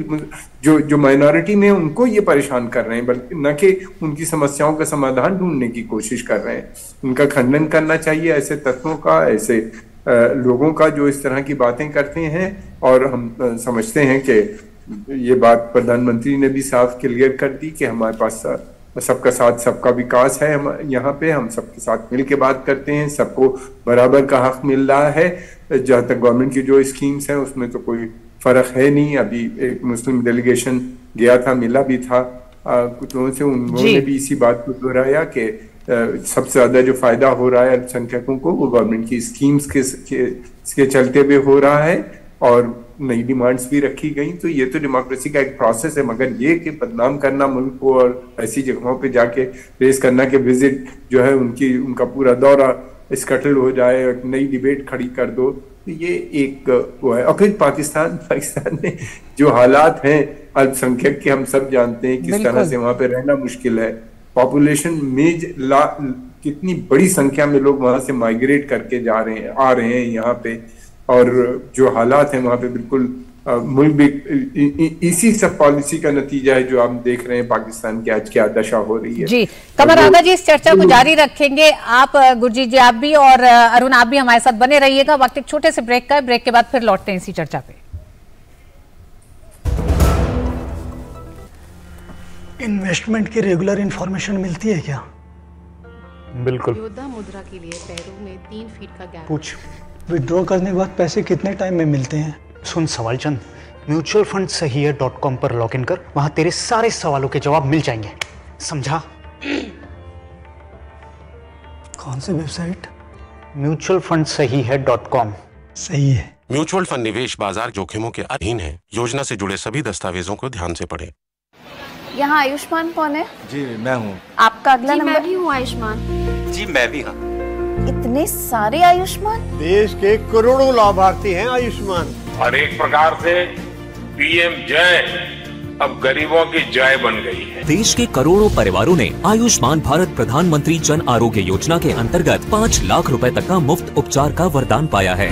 जो माइनॉरिटी में उनको ये परेशान कर रहे हैं, बल्कि न कि उनकी समस्याओं का समाधान ढूंढने की कोशिश कर रहे हैं। उनका खंडन करना चाहिए ऐसे तत्वों का, ऐसे लोगों का जो इस तरह की बातें करते हैं। और हम समझते हैं कि ये बात प्रधानमंत्री ने भी साफ क्लियर कर दी कि हमारे पास सबका साथ सबका विकास है। हम यहाँ पे हम सबके साथ मिल के बात करते हैं, सबको बराबर का हक मिल रहा है। जहाँ तक गवर्नमेंट की जो स्कीम्स हैं उसमें तो कोई फर्क है नहीं। अभी एक मुस्लिम डेलीगेशन गया था, मिला भी था कुछ लोगों से, उन्होंने भी इसी बात को दोहराया कि सबसे ज्यादा जो फायदा हो रहा है अल्पसंख्यकों को वो गवर्नमेंट की स्कीम्स के चलते हुए हो रहा है, और नई डिमांड्स भी रखी गई। तो ये तो डेमोक्रेसी का एक प्रोसेस है। मगर ये कि बदनाम करना मुल्क को और ऐसी जगहों पे जाके रेस करना कि विजिट जो है उनका पूरा दौरा स्कटल हो जाए और नई डिबेट खड़ी कर दो, तो ये एक वो है। और फिर पाकिस्तान में जो हालात हैं अल्पसंख्यक के, हम सब जानते हैं किस तरह से वहां पे रहना मुश्किल है। पॉपुलेशन में कितनी बड़ी संख्या में लोग वहां से माइग्रेट करके आ रहे हैं यहाँ पे, और जो हालात हैं वहां पे बिल्कुल मुल्क भी इसी सब पॉलिसी का नतीजा है जो आप देख रहे हैं पाकिस्तान की आज क्या दशा हो रही है। जी कमर राधा जी, इस चर्चा को जारी रखेंगे। आप गुरजीत जी, आप भी, और अरुण आप भी हमारे साथ बने रहिएगा। वक्त एक छोटे से ब्रेक का है, ब्रेक के बाद फिर लौटते हैं इसी चर्चा पे। इन्वेस्टमेंट की रेगुलर इंफॉर्मेशन मिलती है क्या? बिल्कुल। योद्धा मुद्रा के लिए पैरों में 3 फीट का गैप। पूछ। विड्रॉ करने के बाद पैसे कितने टाइम में मिलते हैं? सुन सवाल चंद, म्यूचुअल फंड सही है .com पर लॉगिन कर, वहां तेरे सारे सवालों के जवाब मिल जाएंगे, समझा? कौन सी वेबसाइट? म्यूचुअल फंड सही है .com। सही है। म्यूचुअल फंड निवेश बाजार जोखिमों के अधीन है। योजना से जुड़े सभी दस्तावेजों को ध्यान से पढ़ें। यहाँ आयुष्मान कौन है? जी मैं हूँ। आपका अगला नंबर? मैं भी हूँ आयुष्मान। जी मैं भी। हाँ। इतने सारे आयुष्मान? देश के करोड़ों लाभार्थी हैं आयुष्मान। और एक प्रकार से पीएम जय अब गरीबों की जय बन गई है। देश के करोड़ों परिवारों ने आयुष्मान भारत प्रधानमंत्री जन आरोग्य योजना के अंतर्गत 5 लाख रुपए तक का मुफ्त उपचार का वरदान पाया है।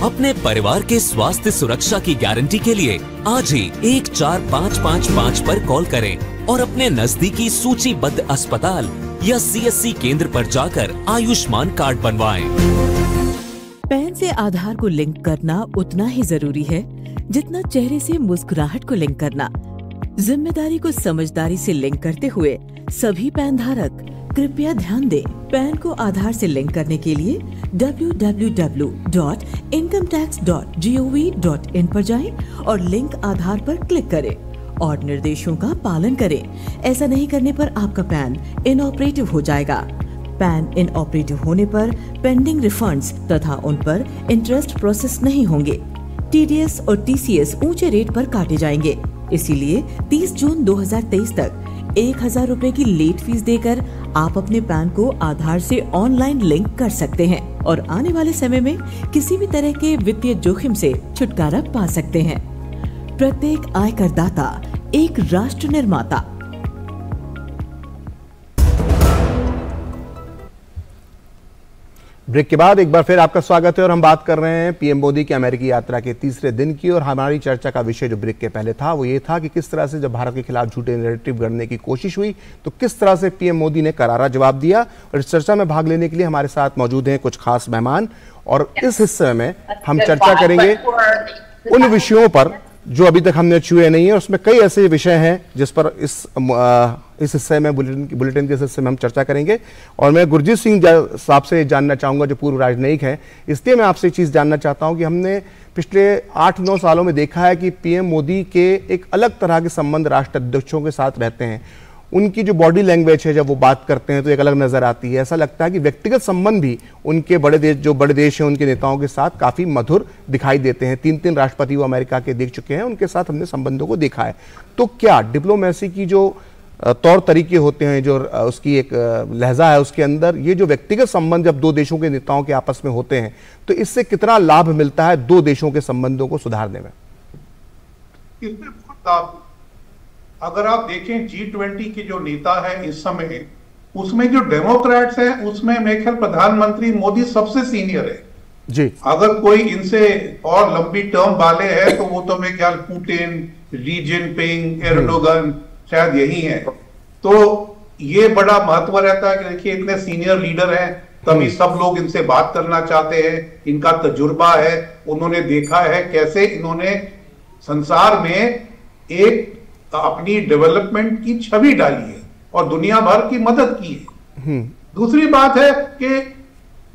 अपने परिवार के स्वास्थ्य सुरक्षा की गारंटी के लिए आज ही 14555 पर कॉल करें और अपने नजदीकी सूचीबद्ध अस्पताल या CSC केंद्र पर जाकर आयुष्मान कार्ड बनवाएं। पैन से आधार को लिंक करना उतना ही जरूरी है जितना चेहरे से मुस्कुराहट को लिंक करना। जिम्मेदारी को समझदारी से लिंक करते हुए सभी पैन धारक कृपया ध्यान दें। पैन को आधार से लिंक करने के लिए www.incometax.gov.in पर जाएं और लिंक आधार पर क्लिक करें और निर्देशों का पालन करें। ऐसा नहीं करने पर आपका पैन इनऑपरेटिव हो जाएगा। पैन इनऑपरेटिव होने पर पेंडिंग रिफंड्स तथा उन पर इंटरेस्ट प्रोसेस नहीं होंगे। TDS और TCS ऊंचे रेट पर काटे जाएंगे। इसीलिए 30 जून 2023 तक 1000 रुपए की लेट फीस देकर आप अपने पैन को आधार से ऑनलाइन लिंक कर सकते हैं और आने वाले समय में किसी भी तरह के वित्तीय जोखिम से छुटकारा पा सकते हैं। प्रत्येक आयकर दाता एक राष्ट्र निर्माता। ब्रेक के बाद एक बार फिर आपका स्वागत है और हम बात कर रहे हैं पीएम मोदी की अमेरिकी यात्रा के तीसरे दिन की। और हमारी चर्चा का विषय जो ब्रेक के पहले था वो ये था कि किस तरह से जब भारत के खिलाफ झूठे नैरेटिव गढ़ने की कोशिश हुई तो किस तरह से पीएम मोदी ने करारा जवाब दिया। और इस चर्चा में भाग लेने के लिए हमारे साथ मौजूद हैं कुछ खास मेहमान और इस हिस्से में हम चर्चा करेंगे उन विषयों पर जो अभी तक हमने छुए नहीं है। उसमें कई ऐसे विषय हैं जिस पर इस हिस्से में बुलेटिन के हिस्से में हम चर्चा करेंगे। और मैं गुरजीत सिंह साहब से जानना चाहूँगा जो पूर्व राजनयिक हैं, इसलिए मैं आपसे एक चीज़ जानना चाहता हूँ कि हमने पिछले 8-9 सालों में देखा है कि पीएम मोदी के एक अलग तरह के संबंध राष्ट्राध्यक्षों के साथ रहते हैं। उनकी जो बॉडी लैंग्वेज है जब वो बात करते हैं तो एक अलग नज़र आती है। ऐसा लगता है कि व्यक्तिगत संबंध भी उनके बड़े देश हैं उनके नेताओं के साथ काफ़ी मधुर दिखाई देते हैं। 3 राष्ट्रपति वो अमेरिका के देख चुके हैं, उनके साथ हमने संबंधों को देखा है। तो क्या डिप्लोमेसी की जो तौर तरीके होते हैं, जो उसकी एक लहजा है, उसके अंदर ये जो व्यक्तिगत संबंध जब दो देशों के नेताओं के आपस में होते हैं तो इससे कितना लाभ मिलता है दो देशों के संबंधों को सुधारने में? इसमें बहुत लाभ। अगर आप देखें G20 के जो नेता है इस समय, उसमें जो डेमोक्रेट्स हैं उसमें मेरे ख्याल प्रधानमंत्री मोदी सबसे सीनियर है जी। अगर कोई इनसे और लंबी टर्म वाले हैं तो वो तो मेरे ख्याल पुतिन, ली जिनपिंग, एर्डोगन शायद यही है। तो ये बड़ा महत्व रहता है कि देखिए इतने सीनियर लीडर हैं, तभी सब लोग इनसे बात करना चाहते हैं। इनका तजुर्बा है, उन्होंने देखा है कैसे इन्होंने संसार में एक अपनी डेवलपमेंट की छवि डाली है और दुनिया भर की मदद की है। दूसरी बात है कि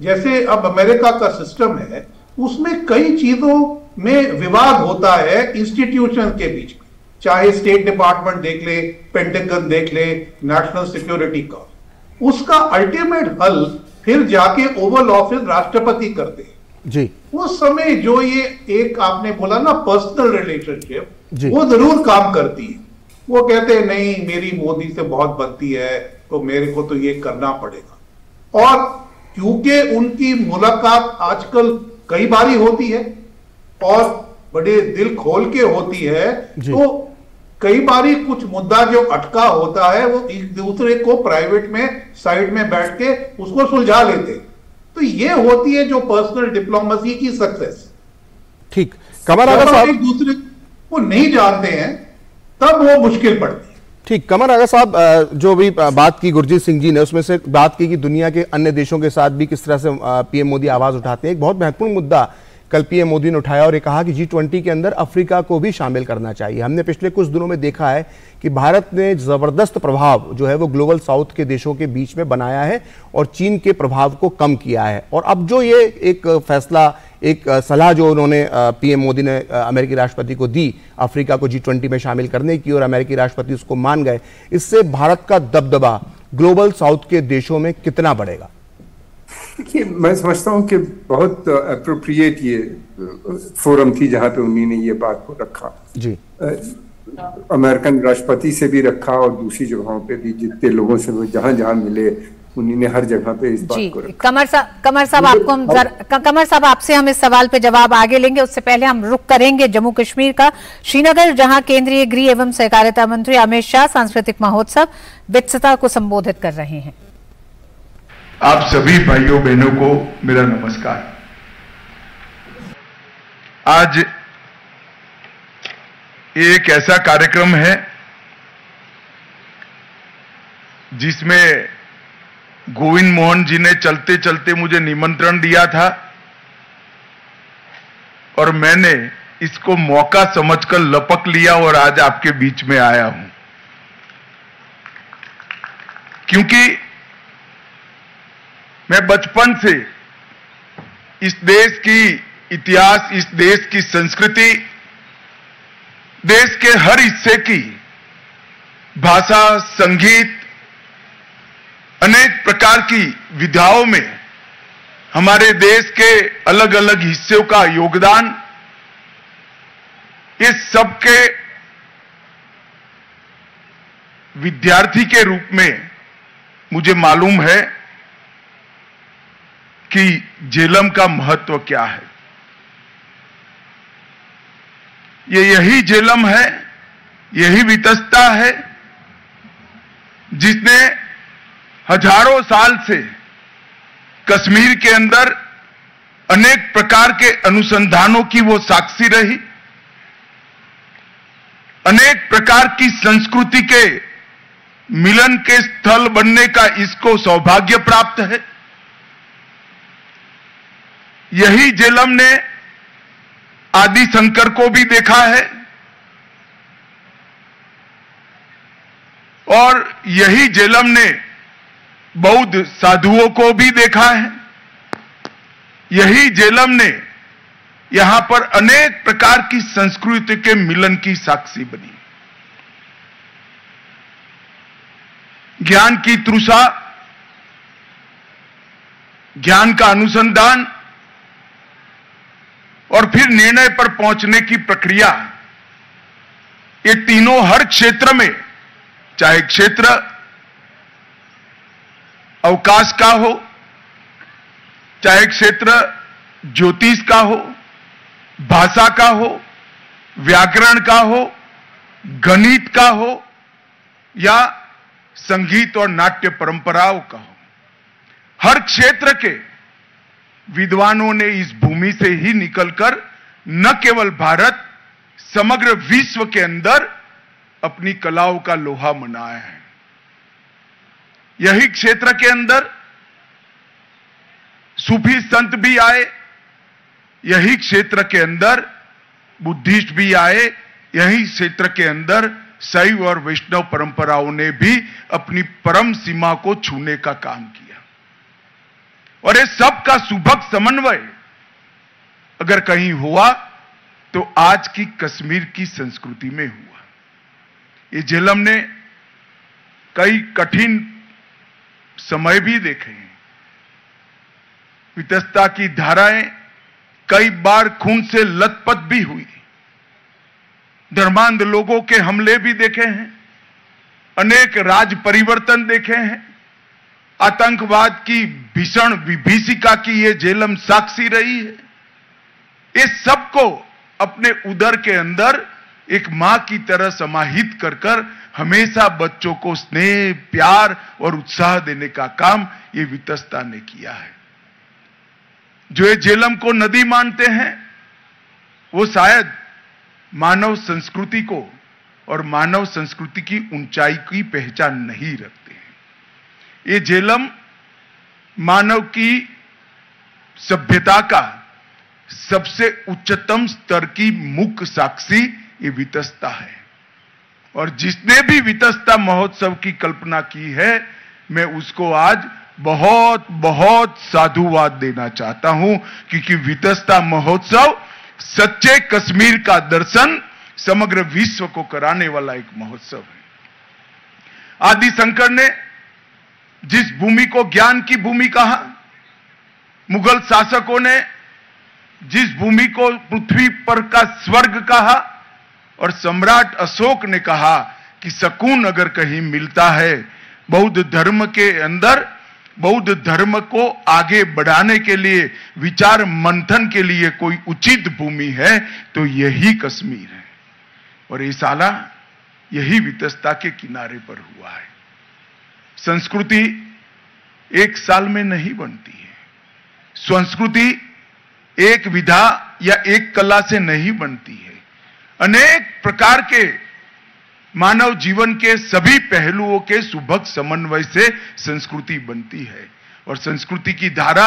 जैसे अब अमेरिका का सिस्टम है, उसमें कई चीजों में विवाद होता है इंस्टीट्यूशन के बीच में, चाहे स्टेट डिपार्टमेंट देख ले, पेंटागन देख ले, नेशनल सिक्योरिटी का, उसका अल्टीमेट हल फिर जाके ओवल ऑफिस राष्ट्रपति करते हैं जी। उस समय जो ये एक आपने बोला ना पर्सनल रिलेशनशिप, वो जरूर काम करती है। वो कहते हैं नहीं मेरी मोदी से बहुत बनती है तो मेरे को तो ये करना पड़ेगा। और क्योंकि उनकी मुलाकात आजकल कई बारी होती है और बड़े दिल खोल के होती है, तो कई बारी कुछ मुद्दा जो अटका होता है वो एक दूसरे को प्राइवेट में साइड में बैठ के उसको सुलझा लेते। तो ये होती है जो पर्सनल डिप्लोमेसी की सक्सेस। ठीक, कमर आगा साहब एक दूसरे को नहीं जानते हैं तब वो मुश्किल पड़ती है। ठीक, कमर आगा साहब, जो भी बात की गुरजीत सिंह जी ने, उसमें से बात की कि दुनिया के अन्य देशों के साथ भी किस तरह से पीएम मोदी आवाज उठाते हैं। एक बहुत महत्वपूर्ण मुद्दा कल पीएम मोदी ने उठाया और ये कहा कि G20 के अंदर अफ्रीका को भी शामिल करना चाहिए। हमने पिछले कुछ दिनों में देखा है कि भारत ने जबरदस्त प्रभाव जो है वो ग्लोबल साउथ के देशों के बीच में बनाया है और चीन के प्रभाव को कम किया है। और अब जो ये एक फैसला, एक सलाह जो उन्होंने पीएम मोदी ने अमेरिकी राष्ट्रपति को दी अफ्रीका को G20 में शामिल करने की और अमेरिकी राष्ट्रपति उसको मान गए, इससे भारत का दबदबा ग्लोबल साउथ के देशों में कितना बढ़ेगा? देखिए, मैं समझता हूं कि बहुत अप्रोप्रिएट ये फोरम थी जहां पे उन्होंने ये बात को रखा जी। अमेरिकन राष्ट्रपति से भी रखा और दूसरी जगहों पे भी, जितने लोगों से वो जहां जहां मिले उन्होंने हर जगह पे इस बात को रखा। कमर साहब आपसे हम इस सवाल पे जवाब आगे लेंगे, उससे पहले हम रुक करेंगे जम्मू कश्मीर का, श्रीनगर, जहां केंद्रीय गृह एवं सहकारिता मंत्री अमित शाह सांस्कृतिक महोत्सव वित्सता को संबोधित कर रहे हैं। आप सभी भाइयों बहनों को मेरा नमस्कार। आज एक ऐसा कार्यक्रम है जिसमें गोविंद मोहन जी ने चलते चलते मुझे निमंत्रण दिया था और मैंने इसको मौका समझकर लपक लिया और आज आपके बीच में आया हूं, क्योंकि मैं बचपन से इस देश की इतिहास, इस देश की संस्कृति, देश के हर हिस्से की भाषा, संगीत, अनेक प्रकार की विधाओं में हमारे देश के अलग अलग हिस्सों का योगदान, इस सब के विद्यार्थी के रूप में मुझे मालूम है कि झेलम का महत्व क्या है। यही झेलम है, यही वितस्ता है जिसने हजारों साल से कश्मीर के अंदर अनेक प्रकार के अनुसंधानों की वो साक्षी रही, अनेक प्रकार की संस्कृति के मिलन के स्थल बनने का इसको सौभाग्य प्राप्त है। यही झेलम ने आदि शंकर को भी देखा है और यही झेलम ने बौद्ध साधुओं को भी देखा है। यही झेलम ने यहां पर अनेक प्रकार की संस्कृति के मिलन की साक्षी बनी। ज्ञान की तृषा, ज्ञान का अनुसंधान और फिर निर्णय पर पहुंचने की प्रक्रिया, ये तीनों हर क्षेत्र में चाहे क्षेत्र अवकाश का हो, चाहे क्षेत्र ज्योतिष का हो, भाषा का हो, व्याकरण का हो, गणित का हो या संगीत और नाट्य परंपराओं का हो। हर क्षेत्र के विद्वानों ने इस भूमि से ही निकलकर न केवल भारत, समग्र विश्व के अंदर अपनी कलाओं का लोहा मनाया है। यही क्षेत्र के अंदर सूफी संत भी आए, यही क्षेत्र के अंदर बुद्धिस्ट भी आए, यही क्षेत्र के अंदर शैव और वैष्णव परंपराओं ने भी अपनी परम सीमा को छूने का काम किया। और ये सब का सुभग समन्वय अगर कहीं हुआ तो आज की कश्मीर की संस्कृति में हुआ। ये झेलम ने कई कठिन समय भी देखे हैं। वितस्ता की धाराएं कई बार खून से लथपथ भी हुई। धर्मांध लोगों के हमले भी देखे हैं, अनेक राज परिवर्तन देखे हैं, आतंकवाद की भीषण विभीषिका की ये झेलम साक्षी रही है। इस सब को अपने उदर के अंदर एक मां की तरह समाहित कर कर हमेशा बच्चों को स्नेह, प्यार और उत्साह देने का काम ये वितस्ता ने किया है। जो ये झेलम को नदी मानते हैं वो शायद मानव संस्कृति को और मानव संस्कृति की ऊंचाई की पहचान नहीं रखते हैं। ये झेलम मानव की सभ्यता का सबसे उच्चतम स्तर की मुख्य साक्षी ये वितस्ता है। और जिसने भी वितस्ता महोत्सव की कल्पना की है, मैं उसको आज बहुत बहुत साधुवाद देना चाहता हूं, क्योंकि वितस्ता महोत्सव सच्चे कश्मीर का दर्शन समग्र विश्व को कराने वाला एक महोत्सव है। आदि शंकर ने जिस भूमि को ज्ञान की भूमि कहा, मुगल शासकों ने जिस भूमि को पृथ्वी पर का स्वर्ग कहा, और सम्राट अशोक ने कहा कि सकून अगर कहीं मिलता है, बौद्ध धर्म के अंदर बौद्ध धर्म को आगे बढ़ाने के लिए, विचार मंथन के लिए कोई उचित भूमि है तो यही कश्मीर है। और ये साला यही वितस्ता के किनारे पर हुआ है। संस्कृति एक साल में नहीं बनती है। संस्कृति एक विधा या एक कला से नहीं बनती है। अनेक प्रकार के मानव जीवन के सभी पहलुओं के सुभग समन्वय से संस्कृति बनती है। और संस्कृति की धारा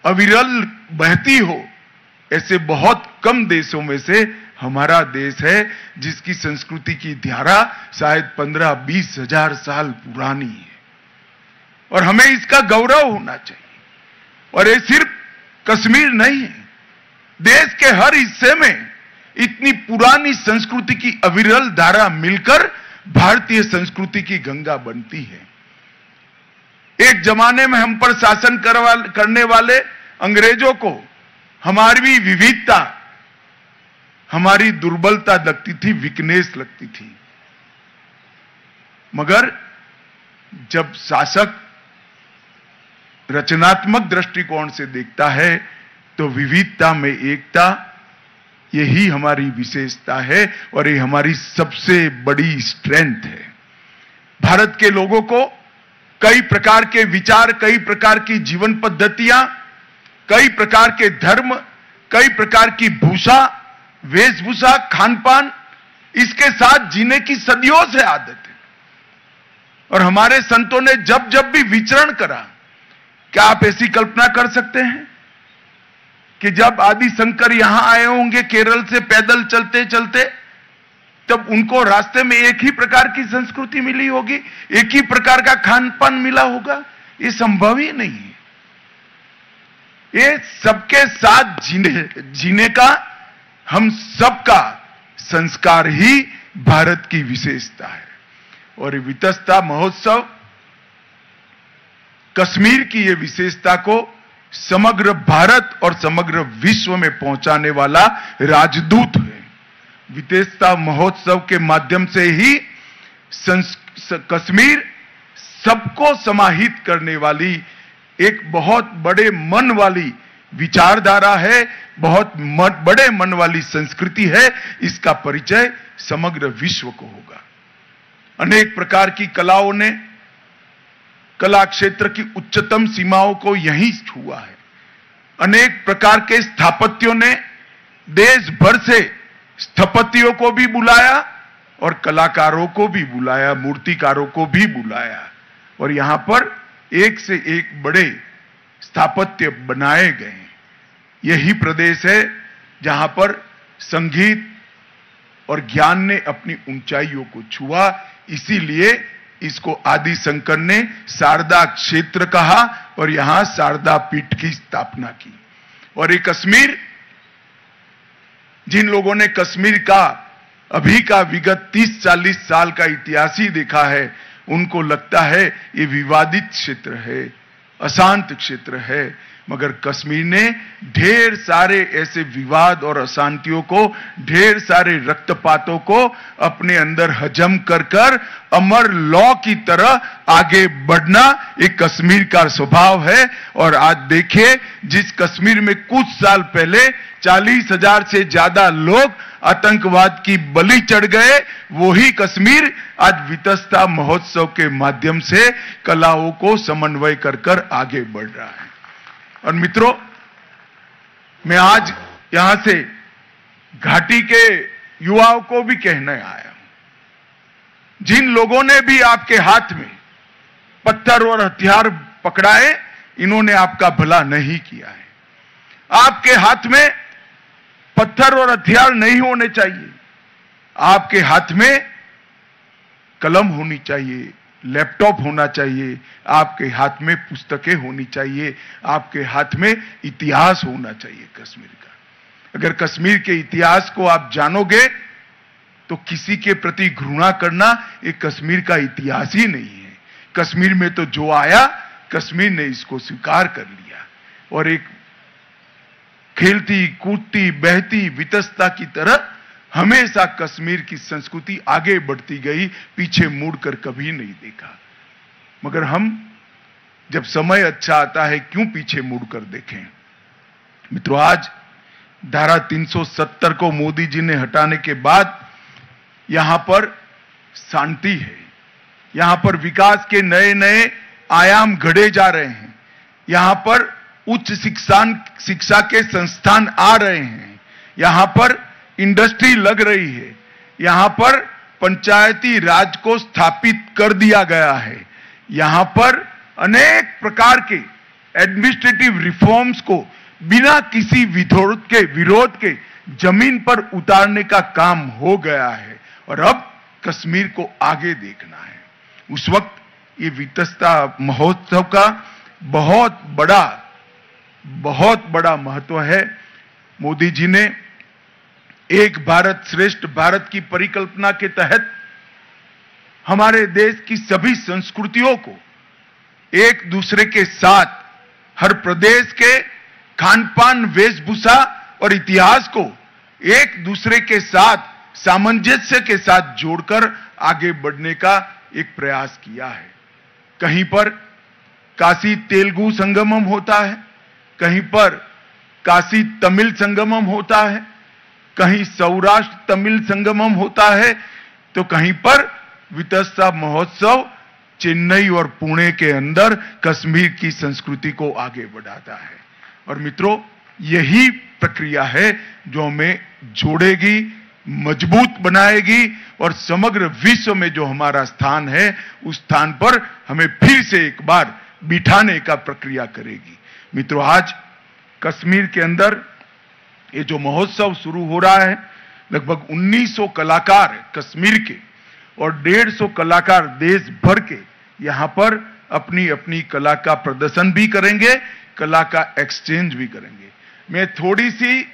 अविरल बहती हो, ऐसे बहुत कम देशों में से हमारा देश है जिसकी संस्कृति की धारा शायद 15-20 हजार साल पुरानी है। और हमें इसका गौरव होना चाहिए। और ये सिर्फ कश्मीर नहीं है, देश के हर हिस्से में इतनी पुरानी संस्कृति की अविरल धारा मिलकर भारतीय संस्कृति की गंगा बनती है। एक जमाने में हम पर शासन करने वाले अंग्रेजों को हमारी विविधता, हमारी दुर्बलता लगती थी, वीकनेस लगती थी। मगर जब शासक रचनात्मक दृष्टिकोण से देखता है तो विविधता में एकता, यही हमारी विशेषता है और ये हमारी सबसे बड़ी स्ट्रेंथ है। भारत के लोगों को कई प्रकार के विचार, कई प्रकार की जीवन पद्धतियां, कई प्रकार के धर्म, कई प्रकार की भूषा, वेशभूषा, खानपान, इसके साथ जीने की सदियों से आदत है। और हमारे संतों ने जब जब भी विचरण करा, क्या आप ऐसी कल्पना कर सकते हैं कि जब आदि शंकर यहां आए होंगे केरल से पैदल चलते चलते, तब उनको रास्ते में एक ही प्रकार की संस्कृति मिली होगी, एक ही प्रकार का खान पान मिला होगा? ये संभव ही नहीं है। ये सबके साथ जीने का हम सबका संस्कार ही भारत की विशेषता है। और ये वितस्ता महोत्सव कश्मीर की ये विशेषता को समग्र भारत और समग्र विश्व में पहुंचाने वाला राजदूत है। वितस्ता महोत्सव के माध्यम से ही कश्मीर सबको समाहित करने वाली एक बहुत बड़े मन वाली विचारधारा है, बहुत बड़े मन वाली संस्कृति है। इसका परिचय समग्र विश्व को होगा। अनेक प्रकार की कलाओं ने कला क्षेत्र की उच्चतम सीमाओं को यहीं छुआ है। अनेक प्रकार के स्थापत्यों ने देश भर से स्थपतियों को भी बुलाया और कलाकारों को भी बुलाया, मूर्तिकारों को भी बुलाया, और यहां पर एक से एक बड़े स्थापत्य बनाए गए। यही प्रदेश है जहां पर संगीत और ज्ञान ने अपनी ऊंचाइयों को छुआ। इसीलिए इसको आदि शंकर ने शारदा क्षेत्र कहा और यहां शारदा पीठ की स्थापना की। और ये कश्मीर, जिन लोगों ने कश्मीर का अभी का विगत 30-40 साल का इतिहास ही देखा है, उनको लगता है ये विवादित क्षेत्र है, अशांत क्षेत्र है, मगर कश्मीर ने ढेर सारे ऐसे विवाद और अशांतियों को, ढेर सारे रक्तपातों को अपने अंदर हजम कर कर अमर लौ की तरह आगे बढ़ना एक कश्मीर का स्वभाव है। और आज देखिए, जिस कश्मीर में कुछ साल पहले 40,000 से ज्यादा लोग आतंकवाद की बलि चढ़ गए, वही कश्मीर आज वितस्ता महोत्सव के माध्यम से कलाओं को समन्वय कर कर आगे बढ़ रहा है। और मित्रों, मैं आज यहां से घाटी के युवाओं को भी कहने आया हूं, जिन लोगों ने भी आपके हाथ में पत्थर और हथियार पकड़ाए, इन्होंने आपका भला नहीं किया है। आपके हाथ में पत्थर और हथियार नहीं होने चाहिए। आपके हाथ में कलम होनी चाहिए, लैपटॉप होना चाहिए, आपके हाथ में पुस्तकें होनी चाहिए, आपके हाथ में इतिहास होना चाहिए कश्मीर का। अगर कश्मीर के इतिहास को आप जानोगे तो किसी के प्रति घृणा करना एक कश्मीर का इतिहास ही नहीं है। कश्मीर में तो जो आया, कश्मीर ने इसको स्वीकार कर लिया और एक खेलती कूदती बहती वितस्ता की तरह हमेशा कश्मीर की संस्कृति आगे बढ़ती गई, पीछे मुड़कर कभी नहीं देखा। मगर हम जब समय अच्छा आता है, क्यों पीछे मुड़कर देखें। मित्रों, आज धारा 370 को मोदी जी ने हटाने के बाद यहां पर शांति है, यहां पर विकास के नए नए आयाम गढ़े जा रहे हैं, यहां पर उच्च शिक्षा के संस्थान आ रहे हैं, यहां पर इंडस्ट्री लग रही है, यहां पर पंचायती राज को स्थापित कर दिया गया है, यहां पर अनेक प्रकार के एडमिनिस्ट्रेटिव रिफॉर्म्स को बिना किसी विरोध के जमीन पर उतारने का काम हो गया है। और अब कश्मीर को आगे देखना है। उस वक्त ये वितस्ता महोत्सव का बहुत बड़ा महत्व है। मोदी जी ने एक भारत श्रेष्ठ भारत की परिकल्पना के तहत हमारे देश की सभी संस्कृतियों को एक दूसरे के साथ, हर प्रदेश के खान-पान, वेशभूषा और इतिहास को एक दूसरे के साथ सामंजस्य के साथ जोड़कर आगे बढ़ने का एक प्रयास किया है। कहीं पर काशी तेलुगु संगमम होता है, कहीं पर काशी तमिल संगमम होता है, कहीं सौराष्ट्र तमिल संगमम होता है, तो कहीं पर वितस्ता महोत्सव चेन्नई और पुणे के अंदर कश्मीर की संस्कृति को आगे बढ़ाता है। और मित्रों, यही प्रक्रिया है जो हमें जोड़ेगी, मजबूत बनाएगी और समग्र विश्व में जो हमारा स्थान है, उस स्थान पर हमें फिर से एक बार बिठाने का प्रक्रिया करेगी। मित्रों, आज कश्मीर के अंदर ये जो महोत्सव शुरू हो रहा है, लगभग 1900 कलाकार कश्मीर के और 150 कलाकार देश भर के यहां पर अपनी अपनी कला का प्रदर्शन भी करेंगे, कला का एक्सचेंज भी करेंगे। मैं थोड़ी सी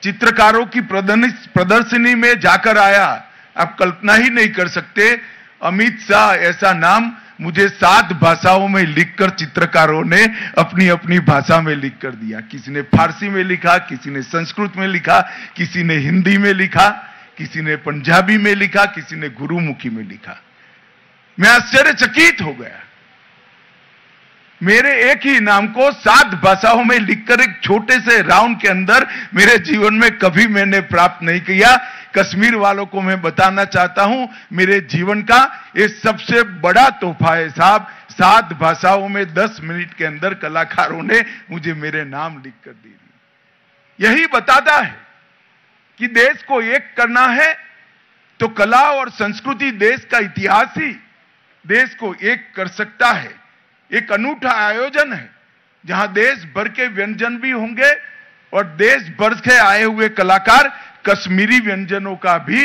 चित्रकारों की प्रदर्शनी में जाकर आया। आप कल्पना ही नहीं कर सकते, अमित शाह ऐसा नाम मुझे 7 भाषाओं में लिखकर चित्रकारों ने अपनी अपनी भाषा में लिखकर दिया। किसी ने फारसी में लिखा, किसी ने संस्कृत में लिखा, किसी ने हिंदी में लिखा। किसी ने पंजाबी में लिखा, किसी ने गुरुमुखी में लिखा। मैं आश्चर्यचकित हो गया। मेरे एक ही नाम को 7 भाषाओं में लिखकर एक छोटे से राउंड के अंदर मेरे जीवन में कभी मैंने प्राप्त नहीं किया। कश्मीर वालों को मैं बताना चाहता हूं, मेरे जीवन का ये सबसे बड़ा तोहफा है साहब। 7 भाषाओं में 10 मिनट के अंदर कलाकारों ने मुझे मेरे नाम लिखकर दे दिए। यही बताता है कि देश को एक करना है तो कला और संस्कृति, देश का इतिहास ही देश को एक कर सकता है। एक अनूठा आयोजन है जहां देश भर के व्यंजन भी होंगे और देश भर से आए हुए कलाकार कश्मीरी व्यंजनों का भी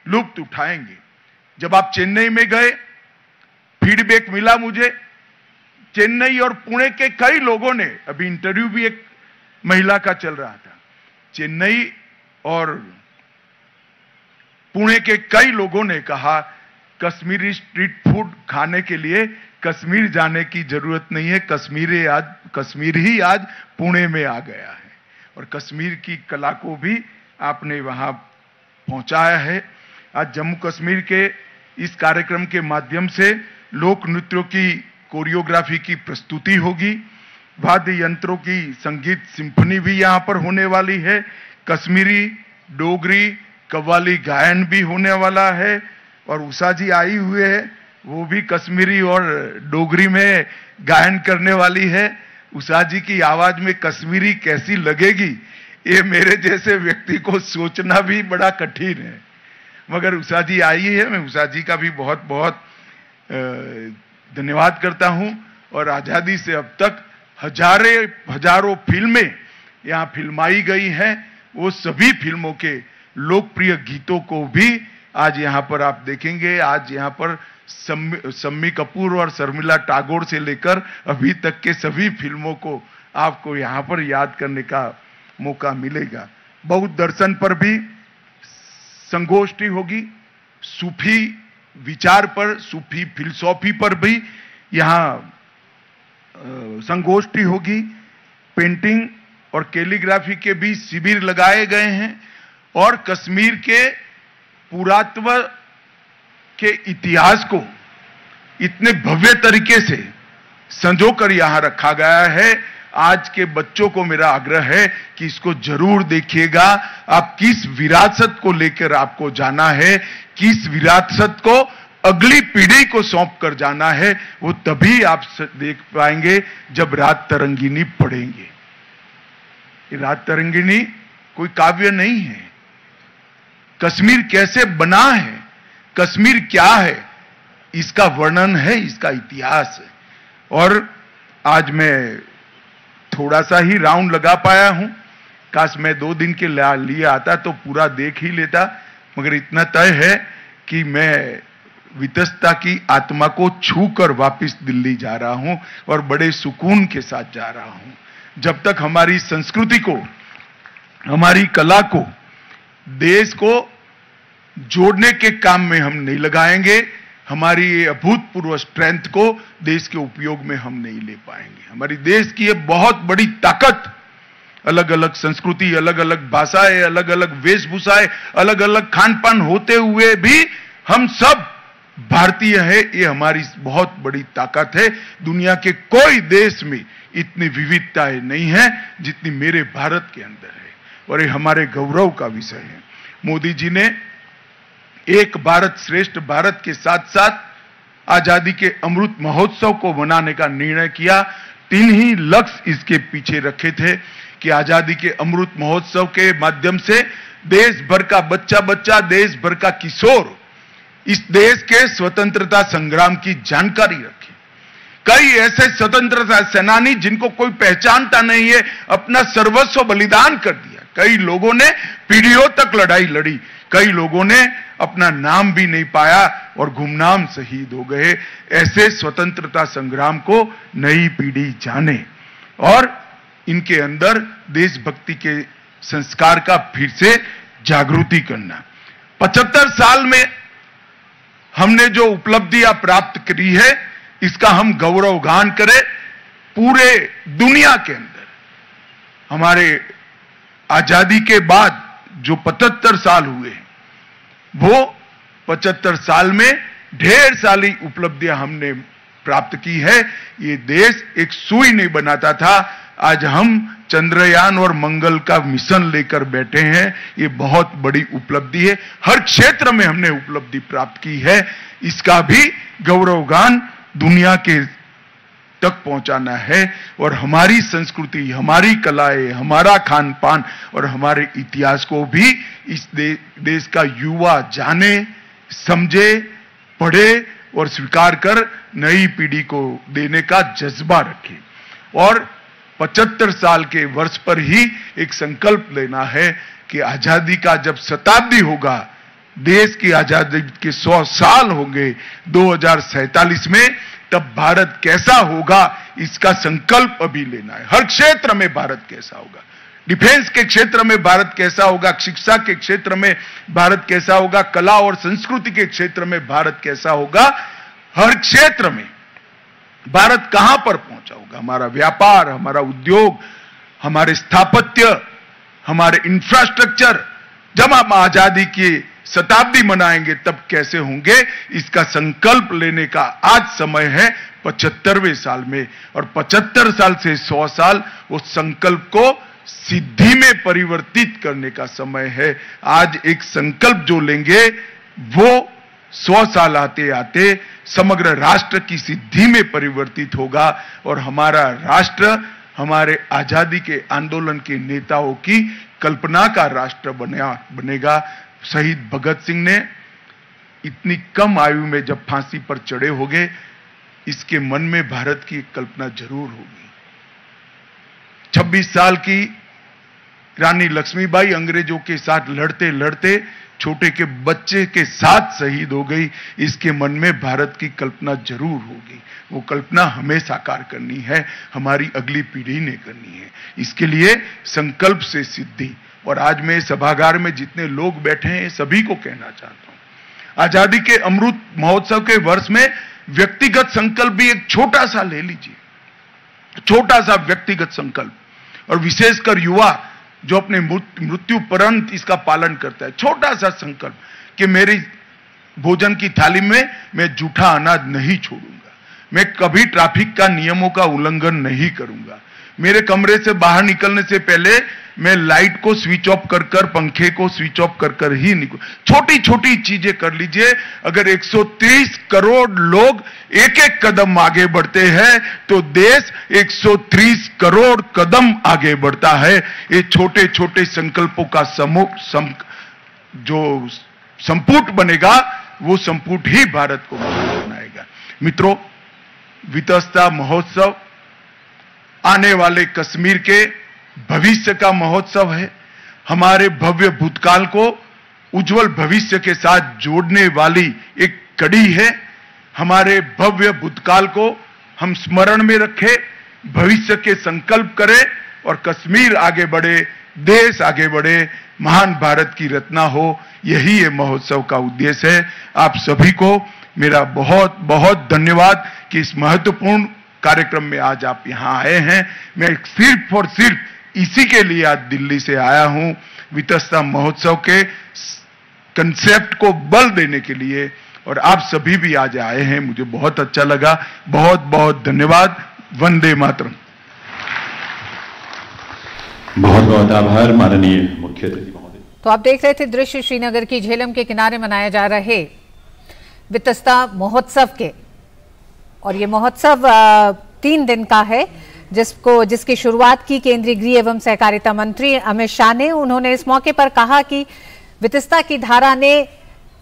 लुत्फ उठाएंगे। जब आप चेन्नई में गए, फीडबैक मिला मुझे। चेन्नई और पुणे के कई लोगों ने, अभी इंटरव्यू भी एक महिला का चल रहा था, चेन्नई और पुणे के कई लोगों ने कहा कश्मीरी स्ट्रीट फूड खाने के लिए कश्मीर जाने की जरूरत नहीं है, कश्मीर ही आज पुणे में आ गया है। और कश्मीर की कला को भी आपने वहां पहुंचाया है। आज जम्मू कश्मीर के इस कार्यक्रम के माध्यम से लोक नृत्यों की कोरियोग्राफी की प्रस्तुति होगी। वाद्य यंत्रों की संगीत सिम्फनी भी यहां पर होने वाली है। कश्मीरी, डोगरी, कव्वाली गायन भी होने वाला है। और उषा जी आई हुए है, वो भी कश्मीरी और डोगरी में गायन करने वाली है। उषा जी की आवाज में कश्मीरी कैसी लगेगी, ये मेरे जैसे व्यक्ति को सोचना भी बड़ा कठिन है, मगर उषा जी आई है। मैं उषा जी का भी बहुत बहुत धन्यवाद करता हूं। और आजादी से अब तक हजारों फिल्में यहां फिल्माई गई हैं। वो सभी फिल्मों के लोकप्रिय गीतों को भी आज यहां पर आप देखेंगे। आज यहां पर सम्मी कपूर और शर्मिला टैगोर से लेकर अभी तक के सभी फिल्मों को आपको यहां पर याद करने का मौका मिलेगा। बौद्ध दर्शन पर भी संगोष्ठी होगी, सूफी विचार पर, सूफी फिलॉसफी पर भी यहां संगोष्ठी होगी। पेंटिंग और कैलीग्राफी के भी शिविर लगाए गए हैं। और कश्मीर के पुरातत्व के इतिहास को इतने भव्य तरीके से संजोकर यहां रखा गया है। आज के बच्चों को मेरा आग्रह है कि इसको जरूर देखिएगा। आप किस विरासत को लेकर आपको जाना है, किस विरासत को अगली पीढ़ी को सौंप कर जाना है, वो तभी आप देख पाएंगे जब रात तरंगिनी पढ़ेंगे। ये रात तरंगिनी कोई काव्य नहीं है। कश्मीर कैसे बना है, कश्मीर क्या है, इसका वर्णन है, इसका इतिहास है। और आज मैं थोड़ा सा ही राउंड लगा पाया हूं। काश मैं 2 दिन के लिए आता तो पूरा देख ही लेता, मगर इतना तय है कि मैं वितस्ता की आत्मा को छूकर वापस दिल्ली जा रहा हूं और बड़े सुकून के साथ जा रहा हूं। जब तक हमारी संस्कृति को, हमारी कला को, देश को जोड़ने के काम में हम नहीं लगाएंगे, हमारी ये अभूतपूर्व स्ट्रेंथ को देश के उपयोग में हम नहीं ले पाएंगे। हमारी देश की ये बहुत बड़ी ताकत, अलग अलग संस्कृति, अलग अलग भाषाएं, अलग अलग वेशभूषाएं, अलग अलग खान पान होते हुए भी हम सब भारतीय है, ये हमारी बहुत बड़ी ताकत है। दुनिया के कोई देश में इतनी विविधताएं नहीं है जितनी मेरे भारत के अंदर है, और ये हमारे गौरव का विषय है। मोदी जी ने एक भारत श्रेष्ठ भारत के साथ साथ आजादी के अमृत महोत्सव को मनाने का निर्णय किया। 3 ही लक्ष्य इसके पीछे रखे थे कि आजादी के अमृत महोत्सव के माध्यम से देश भर का बच्चा, देश भर का किशोर इस देश के स्वतंत्रता संग्राम की जानकारी रखे। कई ऐसे स्वतंत्रता सेनानी जिनको कोई पहचानता नहीं है, अपना सर्वस्व बलिदान कर दिया। कई लोगों ने पीढ़ियों तक लड़ाई लड़ी, कई लोगों ने अपना नाम भी नहीं पाया और गुमनाम शहीद हो गए। ऐसे स्वतंत्रता संग्राम को नई पीढ़ी जाने और इनके अंदर देशभक्ति के संस्कार का फिर से जागृति करना। 75 साल में हमने जो उपलब्धियां प्राप्त करी है, इसका हम गौरवगान करें। पूरे दुनिया के अंदर हमारे आजादी के बाद जो 75 साल हुए, वो 75 साल में ढेर सारी उपलब्धियां हमने प्राप्त की है। ये देश एक सुई नहीं बनाता था, आज हम चंद्रयान और मंगल का मिशन लेकर बैठे हैं। ये बहुत बड़ी उपलब्धि है, हर क्षेत्र में हमने उपलब्धि प्राप्त की है। इसका भी गौरवगान दुनिया के तक पहुंचाना है और हमारी संस्कृति, हमारी कलाएं, हमारा खान पान और हमारे इतिहास को भी इस देश का युवा जाने, समझे, पढ़े और स्वीकार कर नई पीढ़ी को देने का जज्बा रखे। और 75 साल के वर्ष पर ही एक संकल्प लेना है कि आजादी का जब शताब्दी होगा, देश की आजादी के 100 साल होंगे 2047 में, तब भारत कैसा होगा इसका संकल्प अभी लेना है। हर क्षेत्र में भारत कैसा होगा, डिफेंस के क्षेत्र में भारत कैसा होगा, शिक्षा के क्षेत्र में भारत कैसा होगा, कला और संस्कृति के क्षेत्र में भारत कैसा होगा, हर क्षेत्र में भारत कहां पर पहुंचा होगा। हमारा व्यापार, हमारा उद्योग, हमारे स्थापत्य, हमारे इंफ्रास्ट्रक्चर, जब हम आजादी की शताब्दी मनाएंगे तब कैसे होंगे, इसका संकल्प लेने का आज समय है 75वें साल में। और 75 साल से 100 साल उस संकल्प को सिद्धि में परिवर्तित करने का समय है। आज एक संकल्प जो लेंगे वो 100 साल आते आते समग्र राष्ट्र की सिद्धि में परिवर्तित होगा और हमारा राष्ट्र हमारे आजादी के आंदोलन के नेताओं की कल्पना का राष्ट्र बनेगा। शहीद भगत सिंह ने इतनी कम आयु में जब फांसी पर चढ़े होंगे, इसके मन में भारत की कल्पना जरूर होगी। 26 साल की रानी लक्ष्मीबाई अंग्रेजों के साथ लड़ते लड़ते छोटे के बच्चे के साथ शहीद हो गई, इसके मन में भारत की कल्पना जरूर होगी। वो कल्पना हमें साकार करनी है, हमारी अगली पीढ़ी ने करनी है। इसके लिए संकल्प से सिद्धि। और आज मैं सभागार में जितने लोग बैठे हैं सभी को कहना चाहता हूं, आजादी के अमृत महोत्सव के वर्ष में व्यक्तिगत संकल्प भी एक छोटा सा ले लीजिए, छोटा सा व्यक्तिगत संकल्प, और विशेषकर युवा जो अपने मृत्यु पर्यंत इसका पालन करता है। छोटा सा संकल्प कि मेरी भोजन की थाली में मैं जूठा अनाज नहीं छोड़ूंगा, मैं कभी ट्रैफिक का नियमों का उल्लंघन नहीं करूंगा, मेरे कमरे से बाहर निकलने से पहले मैं लाइट को स्विच ऑफ कर कर, पंखे को स्विच ऑफ कर कर ही निकल। छोटी छोटी चीजें कर लीजिए। अगर 130 करोड़ लोग एक एक कदम आगे बढ़ते हैं तो देश 130 करोड़ कदम आगे बढ़ता है। ये छोटे छोटे संकल्पों का समूह जो संपुट बनेगा, वो संपुट ही भारत को बनाएगा। मित्रों, वितस्ता महोत्सव आने वाले कश्मीर के भविष्य का महोत्सव है। हमारे भव्य भूतकाल को उज्जवल भविष्य के साथ जोड़ने वाली एक कड़ी है। हमारे भव्य भूतकाल को हम स्मरण में रखें, भविष्य के संकल्प करें और कश्मीर आगे बढ़े, देश आगे बढ़े, महान भारत की रचना हो। यही ये महोत्सव का उद्देश्य है। आप सभी को मेरा बहुत बहुत धन्यवाद कि इस महत्वपूर्ण कार्यक्रम में आज आप यहां आए हैं। मैं सिर्फ और सिर्फ इसी के लिए आज दिल्ली से आया हूं, वितस्ता महोत्सव के कंसेप्ट को बल देने के लिए, और आप सभी भी आज आए हैं, मुझे बहुत अच्छा लगा। बहुत बहुत धन्यवाद। वंदे मातरम। बहुत बहुत आभार माननीय मुख्य अतिथि महोदय। तो आप देख रहे थे दृश्य श्रीनगर की झेलम के किनारे मनाया जा रहे वितस्ता महोत्सव के, और ये महोत्सव 3 दिन का है, जिसकी शुरुआत की केंद्रीय गृह एवं सहकारिता मंत्री अमित शाह ने। उन्होंने इस मौके पर कहा कि वितस्ता की धारा ने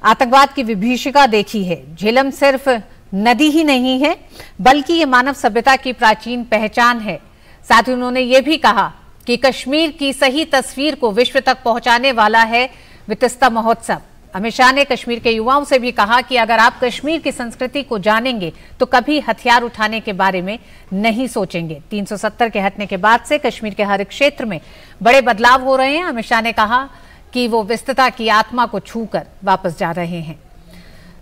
आतंकवाद की विभीषिका देखी है। झेलम सिर्फ नदी ही नहीं है, बल्कि ये मानव सभ्यता की प्राचीन पहचान है। साथ ही उन्होंने ये भी कहा कि कश्मीर की सही तस्वीर को विश्व तक पहुंचाने वाला है वितस्ता महोत्सव। अमित शाह ने कश्मीर के युवाओं से भी कहा कि अगर आप कश्मीर की संस्कृति को जानेंगे तो कभी हथियार उठाने के बारे में नहीं सोचेंगे। 370 के हटने के बाद से कश्मीर के हर क्षेत्र में बड़े बदलाव हो रहे हैं। अमित शाह ने कहा कि वो विस्तृता की आत्मा को छूकर वापस जा रहे हैं।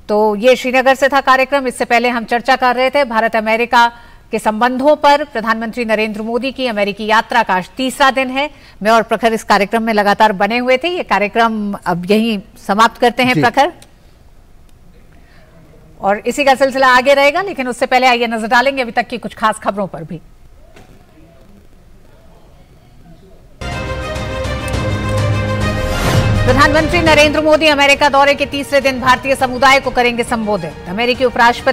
तो ये श्रीनगर से था कार्यक्रम। इससे पहले हम चर्चा कर रहे थे भारत अमेरिका के संबंधों पर प्रधानमंत्री नरेंद्र मोदी की अमेरिकी यात्रा का आज तीसरा दिन है। मैं और प्रखर इस कार्यक्रम में लगातार बने हुए थे। ये कार्यक्रम अब यहीं समाप्त करते हैं प्रखर, और इसी का सिलसिला आगे रहेगा। लेकिन उससे पहले आइए नजर डालेंगे अभी तक की कुछ खास खबरों पर भी। प्रधानमंत्री नरेंद्र मोदी अमेरिका दौरे के तीसरे दिन भारतीय समुदाय को करेंगे संबोधित। अमेरिकी उपराष्ट्रपति